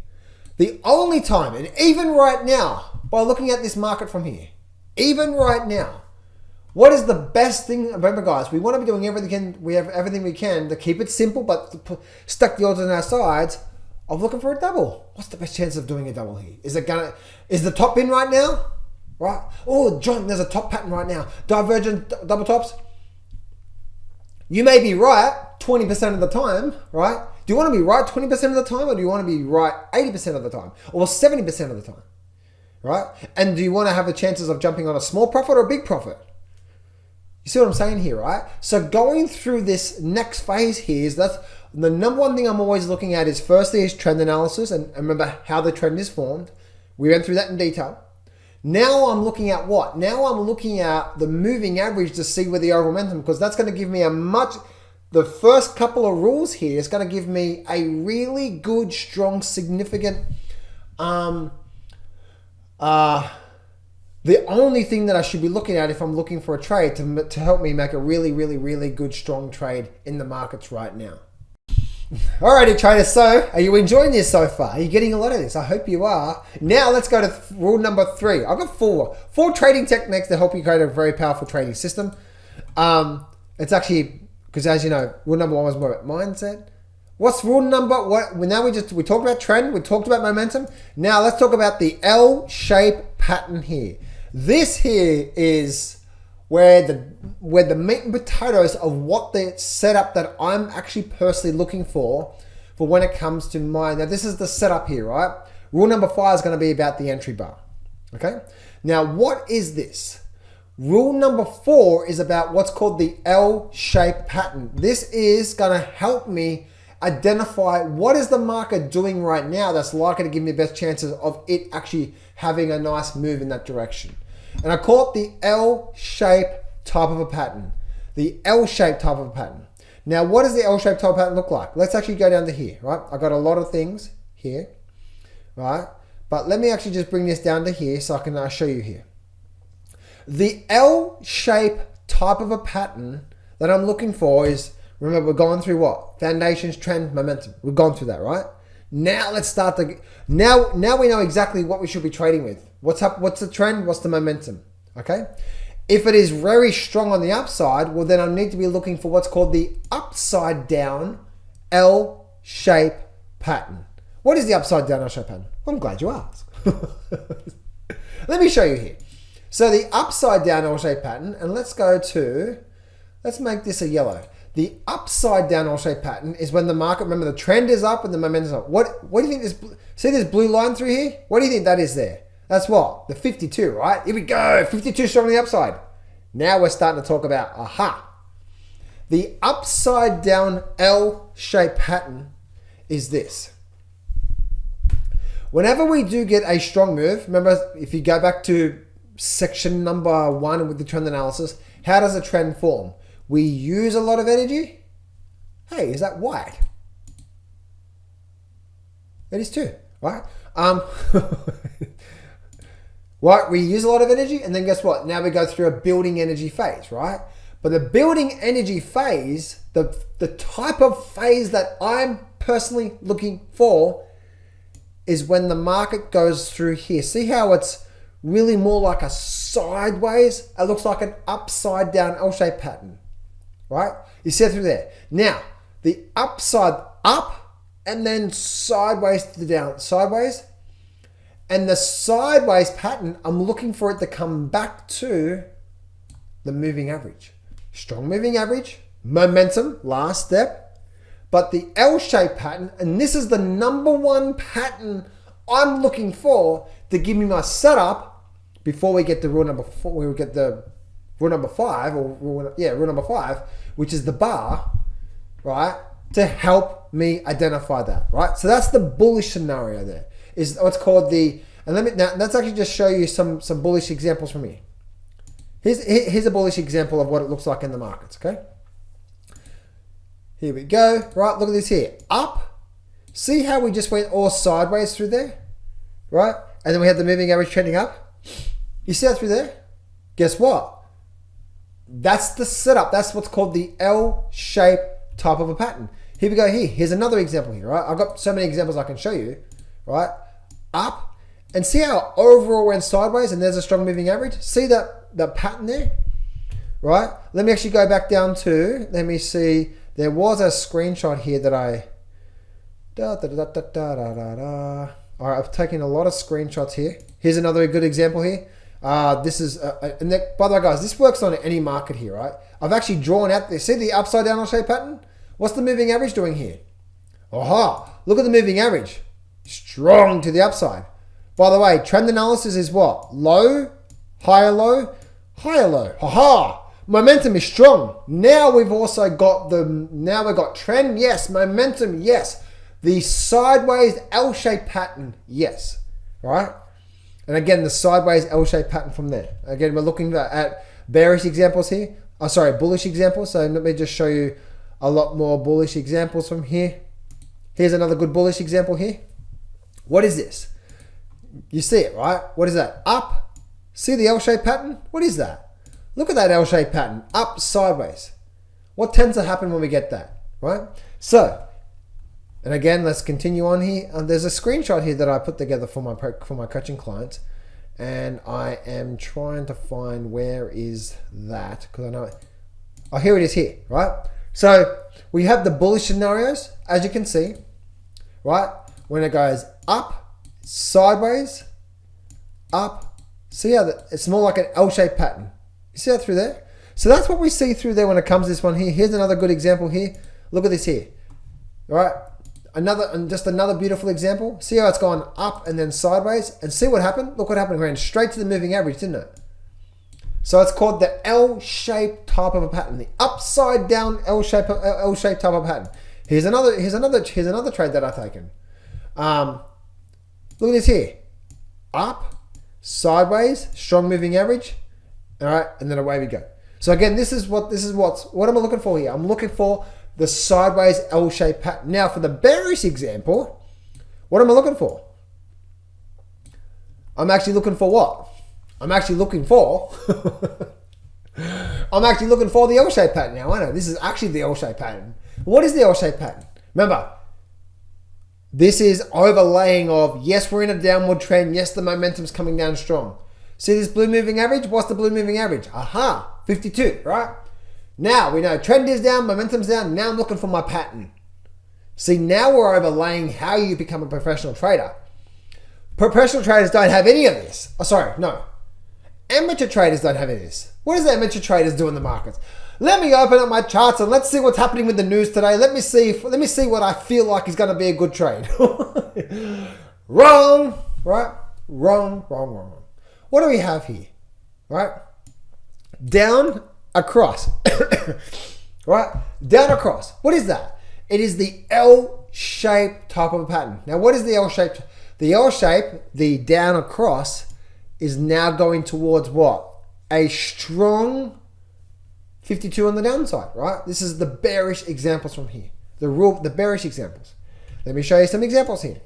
A: The only time, and even right now, by looking at this market from here, even right now, what is the best thing? Remember, guys, we want to be doing everything. We have everything we can to keep it simple, but stack the odds on our sides of looking for a double. What's the best chance of doing a double here? Is the top in right now? Right? Oh, John, there's a top pattern right now. Divergent double tops. You may be right 20% of the time, right? Do you want to be right 20% of the time, or do you want to be right 80% of the time, or 70% of the time, right? And do you want to have the chances of jumping on a small profit or a big profit? You see what I'm saying here, right? So going through this next phase here is that's the number one thing I'm always looking at is firstly is trend analysis, and remember how the trend is formed, We went through that in detail. Now I'm looking at what? Now I'm looking at the moving average to see where the overall momentum, because that's going to give me the first couple of rules here is going to give me a really good, strong, significant, the only thing that I should be looking at if I'm looking for a trade to help me make a really, really, really good, strong trade in the markets right now. Alrighty, traders. So, are you enjoying this so far? Are you getting a lot of this? I hope you are. Now, let's go to rule number 3. I've got four trading techniques to help you create a very powerful trading system. It's actually, because as you know, rule number 1 was more about mindset. What's rule number? Now we talked about trend. We talked about momentum. Now let's talk about the L-shaped pattern here. This here is where the meat and potatoes of what the setup that I'm actually personally looking for when it comes to mine. Now this is the setup here, right? Rule number 5 is going to be about the entry bar. Okay. Now what is this? Rule number 4 is about what's called the L-shaped pattern. This is going to help me identify what is the market doing right now that's likely to give me the best chances of it actually having a nice move in that direction. And I call it the L-shaped type of a pattern. The L-shaped type of a pattern. Now, what does the L-shaped type of pattern look like? Let's actually go down to here, right? I got a lot of things here, right? But let me actually just bring this down to here so I can show you here. The L-shaped type of a pattern that I'm looking for is, remember, we're going through what? Foundations, trend, momentum. We've gone through that, right? Now let's start now we know exactly what we should be trading with. What's up? What's the trend? What's the momentum? Okay. If it is very strong on the upside, well then I need to be looking for what's called the upside down L-shaped pattern. What is the upside down L-shaped pattern? Well, I'm glad you asked. Let me show you here. So the upside down L-shaped pattern, and let's make this a yellow. The upside down L-shaped pattern is when the market, remember the trend is up and the momentum is up. What do you think see this blue line through here? What do you think that is there? That's what? The 52, right? Here we go, 52 strong on the upside. Now we're starting to talk about, the upside down L-shaped pattern is this. Whenever we do get a strong move, remember if you go back to section number 1 with the trend analysis, how does a trend form? We use a lot of energy. Hey, is that white? It is too, right? Right, we use a lot of energy, and then guess what? Now we go through a building energy phase, right? But the building energy phase, the type of phase that I'm personally looking for is when the market goes through here. See how it's really more like a sideways? It looks like an upside down L-shaped pattern. Right? You see it through there. Now, the upside up and then sideways to the down, sideways. And the sideways pattern, I'm looking for it to come back to the moving average. Strong moving average, momentum, last step. But the L-shaped pattern, and this is the number 1 pattern I'm looking for to give me my setup before we get to rule number 4, we get the rule number 5, rule number 5, which is the bar, right? To help me identify that, right? So that's the bullish scenario there. Is what's called the, and let's actually just show you some bullish examples from here. Here's a bullish example of what it looks like in the markets, okay? Here we go, right? Look at this here, up. See how we just went all sideways through there, right? And then we had the moving average trending up. You see that through there? Guess what? That's the setup. That's what's called the L-shaped type of a pattern. Here we go here. Here's another example here, right? I've got so many examples I can show you, right? Up, and see how overall went sideways and there's a strong moving average? See that pattern there, right? Let me actually go back down to, let me see, there was a screenshot here that all right, I've taken a lot of screenshots here. Here's another good example here. This is, and by the way, guys, this works on any market here, right? I've actually drawn out there. See the upside down L-shaped pattern? What's the moving average doing here? Aha! Look at the moving average. Strong to the upside. By the way, trend analysis is what? Low, higher low, higher low. Aha! Momentum is strong. Now we've also got now we've got trend, yes. Momentum, yes. The sideways L-shaped pattern, yes. Right? And again, the sideways L-shaped pattern from there. Again, we're looking at bearish examples here. Oh, sorry, bullish examples. So let me just show you a lot more bullish examples from here. Here's another good bullish example here. What is this? You see it, right? What is that? Up. See the L-shaped pattern? What is that? Look at that L-shaped pattern. Up, sideways. What tends to happen when we get that, right? So, and again, let's continue on here. There's a screenshot here that I put together for my coaching clients, and I am trying to find where is that, because I know it. Oh, here it is here, right? So we have the bullish scenarios, as you can see, right? When it goes up, sideways, up. See how it's more like an L-shaped pattern. You see that through there? So that's what we see through there when it comes to this one here. Here's another good example here. Look at this here, right? Just another beautiful example. See how it's gone up and then sideways, and see what happened? Look what happened. It ran straight to the moving average, didn't it? So it's called the L-shaped type of a pattern, the upside down L-shaped type of pattern. Here's another trade that I've taken. Look at this here, up, sideways, strong moving average. All right, and then away we go. So again, this is what am I looking for here? I'm looking for the sideways L-shaped pattern. Now for the bearish example, what am I looking for? I'm actually looking for what? I'm actually looking for the L-shaped pattern now, aren't I? This is actually the L-shaped pattern. What is the L-shaped pattern? Remember, this is overlaying of, yes, we're in a downward trend. Yes, the momentum's coming down strong. See this blue moving average? What's the blue moving average? Aha, 52, right? Now we know trend is down, momentum's down. Now I'm looking for my pattern. See, now we're overlaying how you become a professional trader. Professional traders don't have any of this. Oh, sorry, no. Amateur traders don't have any of this. What does amateur traders do in the markets? Let me open up my charts and let's see what's happening with the news today. Let me see what I feel like is going to be a good trade. Wrong, right? Wrong. What do we have here? Right? Down, across. Right? Down, across. What is that? It is the L-shaped type of a pattern. Now, what is the L-shaped? The L-shape, the down, across, is now going towards what? A strong 52 on the downside, right? This is the bearish examples from here. The bearish examples. Let me show you some examples here.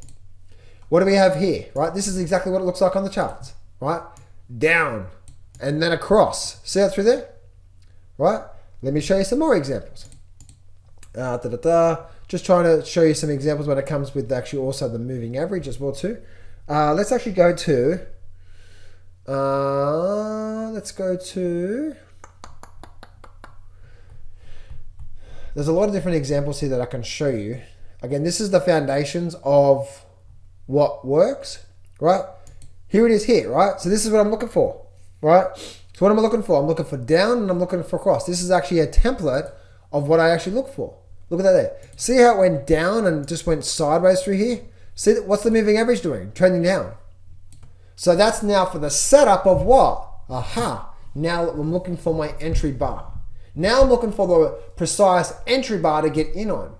A: What do we have here, right? This is exactly what it looks like on the charts, right? Down and then across. See that through there? Right? Let me show you some more examples. Just trying to show you some examples when it comes with actually also the moving average as well too. Let's actually go to, there's a lot of different examples here that I can show you. Again, this is the foundations of what works, right? Here it is here, right? So this is what I'm looking for, right? So what am I looking for? I'm looking for down and I'm looking for across. This is actually a template of what I actually look for. Look at that there. See how it went down and just went sideways through here? See, what's the moving average doing? Trending down. So that's now for the setup of what? Aha. Now I'm looking for my entry bar. Now I'm looking for the precise entry bar to get in on,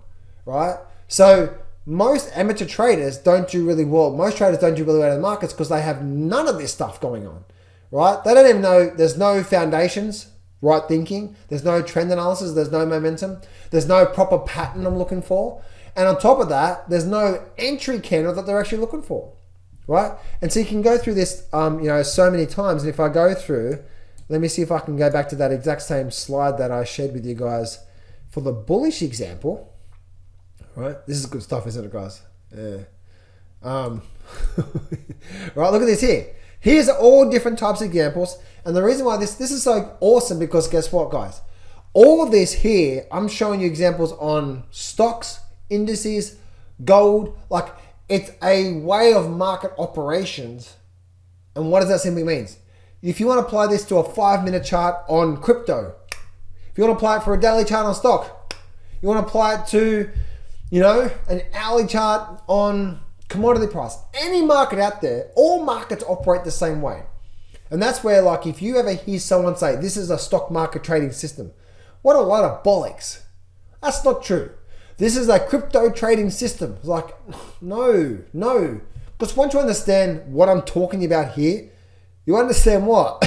A: right? So most amateur traders don't do really well. Most traders don't do really well in the markets because they have none of this stuff going on, right? They don't even know, there's no foundations, right thinking. There's no trend analysis. There's no momentum. There's no proper pattern I'm looking for. And on top of that, there's no entry candle that they're actually looking for, right? And so you can go through this, so many times. And if I go through, let me see if I can go back to that exact same slide that I shared with you guys for the bullish example. Right, this is good stuff, isn't it, guys? Yeah. Right, look at this here. Here's all different types of examples, and the reason why this is so awesome because guess what, guys? All of this here, I'm showing you examples on stocks, indices, gold. Like it's a way of market operations, and what does that simply mean? If you want to apply this to a 5-minute chart on crypto, if you want to apply it for a daily chart on stock, you want to apply it to an hourly chart on commodity price. Any market out there, all markets operate the same way. And that's where, like, if you ever hear someone say, this is a stock market trading system, what a lot of bollocks. That's not true. This is a crypto trading system. It's like, no. Because once you understand what I'm talking about here, you understand what?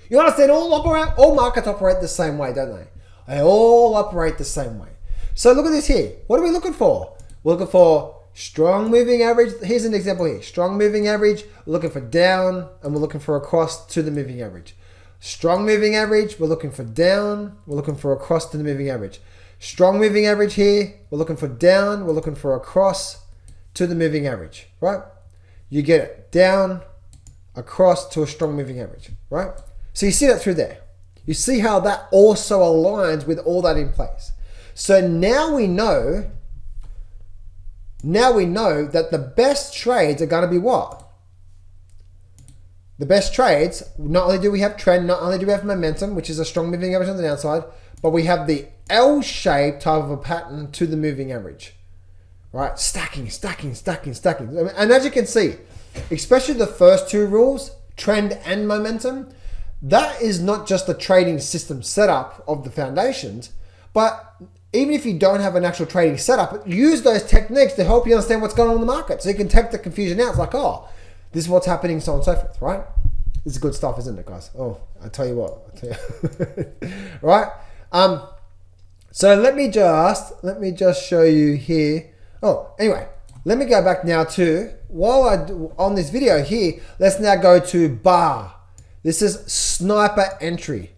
A: You understand all markets operate the same way, don't they? They all operate the same way. So look at this here. What are we looking for? We're looking for strong moving average. Here's an example here. Strong moving average. We're looking for down, and we're looking for across to the moving average. Strong moving average. We're looking for down. We're looking for across to the moving average. Strong moving average here. We're looking for down. We're looking for across to the moving average, right? You get it. Down, across to a strong moving average, right? So you see that through there. You see how that also aligns with all that in place. So now we know that the best trades are going to be what? The best trades, not only do we have trend, not only do we have momentum, which is a strong moving average on the downside, but we have the L-shaped type of a pattern to the moving average, right? Stacking. And as you can see, especially the first two rules, trend and momentum, that is not just a trading system setup of the foundations, but even if you don't have an actual trading setup, use those techniques to help you understand what's going on in the market. So you can take the confusion out. It's like, oh, this is what's happening, so on and so forth, right? This is good stuff, isn't it, guys? Oh, I tell you what. Right? So let me just show you here. Oh, anyway, let me go back now to, on this video here, let's now go to bar. This is sniper entry.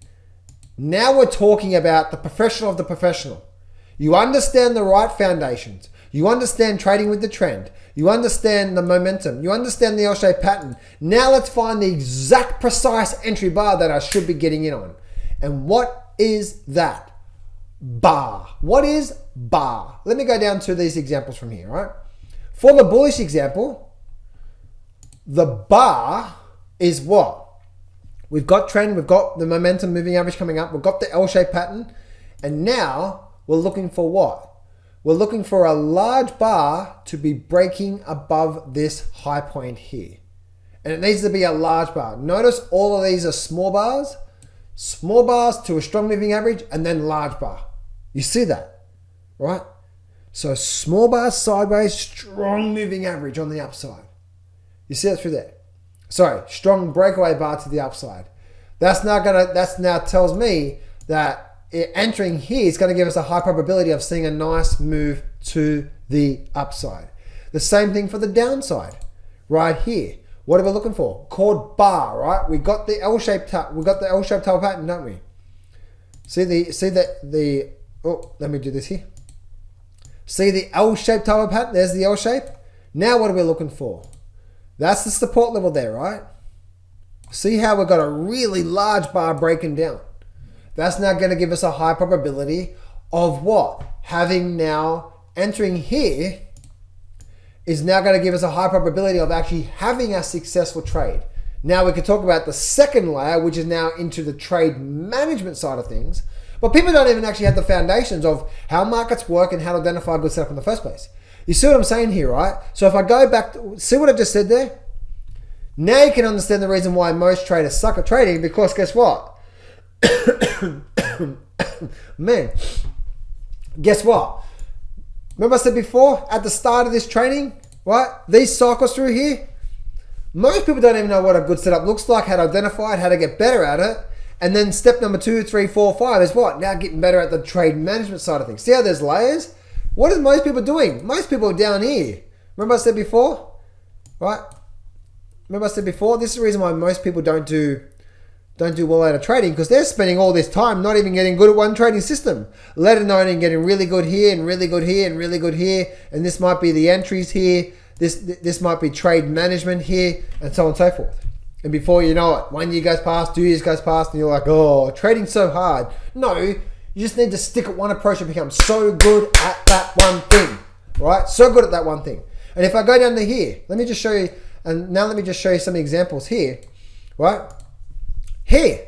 A: Now we're talking about the professional of the professional. You understand the right foundations. You understand trading with the trend. You understand the momentum. You understand the L-shaped pattern. Now let's find the exact precise entry bar that I should be getting in on. And what is that? Bar. What is bar? Let me go down to these examples from here, right? For the bullish example, the bar is what? We've got trend, we've got the momentum moving average coming up, we've got the L-shaped pattern, and now we're looking for what? We're looking for a large bar to be breaking above this high point here. And it needs to be a large bar. Notice all of these are small bars to a strong moving average, and then large bar. You see that, right? So small bars sideways, strong moving average on the upside. You see that through there. Sorry, strong breakaway bar to the upside. That's now tells me that entering here is going to give us a high probability of seeing a nice move to the upside. The same thing for the downside, right here. What are we looking for? Called bar, right? We got the L-shaped type pattern, don't we? Oh, let me do this here. See the L-shaped type of pattern? There's the L shape. Now what are we looking for? That's the support level there, right? See how we've got a really large bar breaking down. That's now going to give us a high probability of what? Having now entering here is now going to give us a high probability of actually having a successful trade. Now we can talk about the second layer, which is now into the trade management side of things. But people don't even actually have the foundations of how markets work and how to identify a good setup in the first place. You see what I'm saying here, right? So if I go back, see what I just said there? Now you can understand the reason why most traders suck at trading, because guess what? Man, guess what? Remember I said before, at the start of this training, right? These cycles through here, most people don't even know what a good setup looks like, how to identify it, how to get better at it. And then step number 2, 3, 4, 5 is what? Now getting better at the trade management side of things. See how there's layers? What is most people doing? Most people are down here. Remember I said before? Right? Remember I said before? This is the reason why most people don't do well out of trading, because they're spending all this time not even getting good at one trading system, let alone getting really good here and really good here and really good here. And this might be the entries here. This might be trade management here, and so on and so forth. And before you know it, 1 year goes past, 2 years goes past, and you're like, oh, trading's so hard. No, you just need to stick at one approach and become so good at that one thing, right? So good at that one thing. And if I go down to here, let me just show you, and now let me just show you some examples here, right? Here,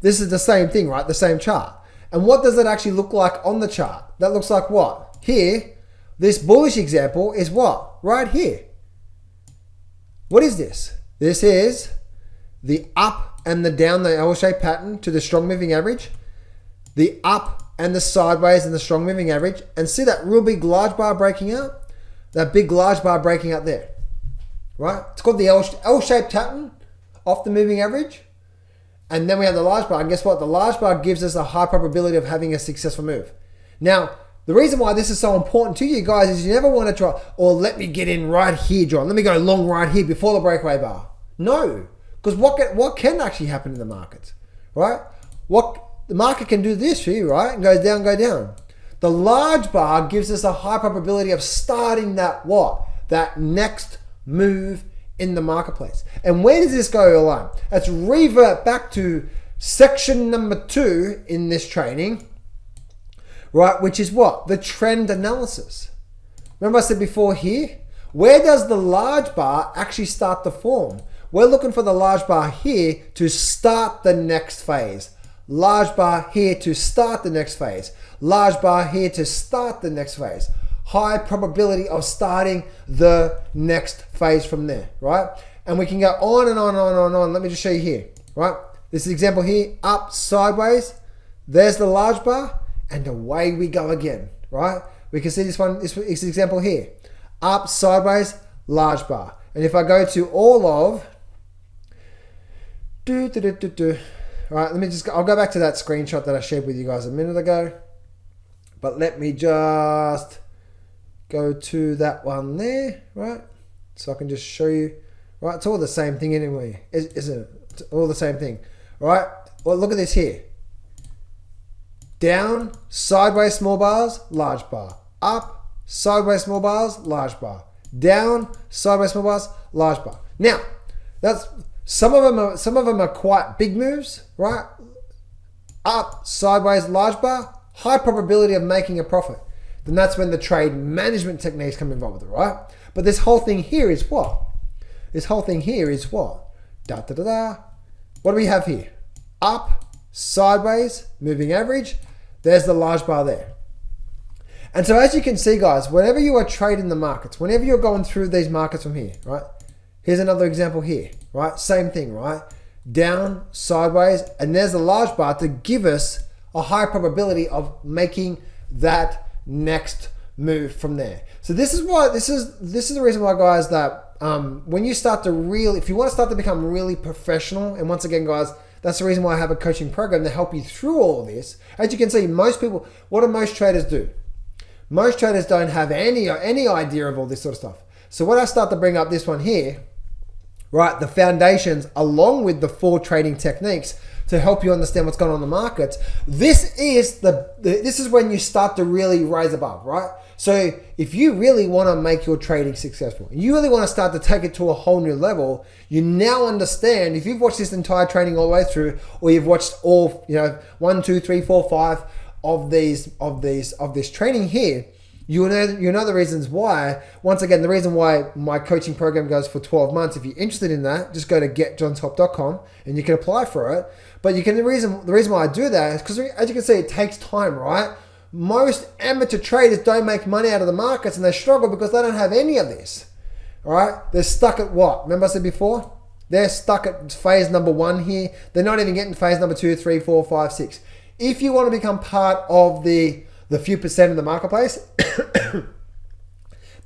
A: this is the same thing, right? The same chart. And what does it actually look like on the chart? That looks like what? Here, this bullish example is what? Right here. What is this? This is the up and the down, the L-shaped pattern to the strong moving average, the up and the sideways and the strong moving average, and see that real big large bar breaking out? That big large bar breaking out there, right? It's called the L-shaped pattern off the moving average. And then we have the large bar. And guess what? The large bar gives us a high probability of having a successful move. Now, the reason why this is so important to you guys is you never want to try, or let me get in right here, John. Let me go long right here before the breakaway bar. No, because what can actually happen in the market, right? The market can do this here, right? And go down, go down. The large bar gives us a high probability of starting that what? That next move in the marketplace. And where does this go along? Let's revert back to section number 2 in this training, right? Which is what? The trend analysis. Remember I said before here, where does the large bar actually start to form? We're looking for the large bar here to start the next phase. Large bar here to start the next phase. Large bar here to start the next phase. High probability of starting the next phase from there, right? And we can go on and on and on and on. Let me just show you here, right? This is the example here, up, sideways. There's the large bar, and away we go again, right? We can see this one, this is the example here. Up, sideways, large bar. And if I go to all of, right, I'll go back to that screenshot that I shared with you guys a minute ago. But let me just go to that one there, right? So I can just show you, right? It's all the same thing anyway, isn't it? It's all the same thing, right? Well, look at this here. Down, sideways, small bars, large bar. Up, sideways, small bars, large bar. Down, sideways, small bars, large bar. Now, that's some of them are quite big moves, right? Up, sideways, large bar, high probability of making a profit. Then that's when the trade management techniques come involved with it, right? But this whole thing here is what? This whole thing here is what? Da da da da. What do we have here? Up, sideways, moving average. There's the large bar there. And so as you can see, guys, whenever you are trading the markets, whenever you're going through these markets from here, right? Here's another example here, right? Same thing, right? Down, sideways, and there's the large bar to give us a high probability of making that next move from there. So this is the reason why, guys, that when you start to if you want to start to become really professional, and once again, guys, that's the reason why I have a coaching program to help you through all of this. As you can see, most people, what do most traders do? Most traders don't have any idea of all this sort of stuff. So when I start to bring up this one here, right, the foundations along with the 4 trading techniques to help you understand what's going on in the markets, this is when you start to really rise above, right? So if you really want to make your trading successful, you really want to start to take it to a whole new level, you now understand, if you've watched this entire training all the way through, or you've watched all, 1, 2, 3, 4, 5 of this training here, you know the reasons why. Once again, the reason why my coaching program goes for 12 months. If you're interested in that, just go to getjohntop.com and you can apply for it. But the reason why I do that is because, as you can see, it takes time, right? Most amateur traders don't make money out of the markets, and they struggle because they don't have any of this. All right, they're stuck at what? Remember I said before? They're stuck at phase number 1 here. They're not even getting phase number 2, 3, 4, 5, 6. If you want to become part of the few percent of the marketplace,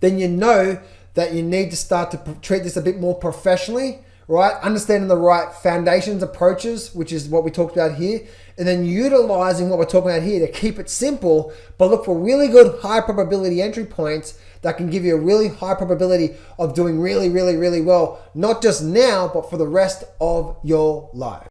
A: then you know that you need to start to treat this a bit more professionally, right? Understanding the right foundations, approaches, which is what we talked about here, and then utilizing what we're talking about here to keep it simple, but look for really good high probability entry points that can give you a really high probability of doing really, really, really well, not just now, but for the rest of your life.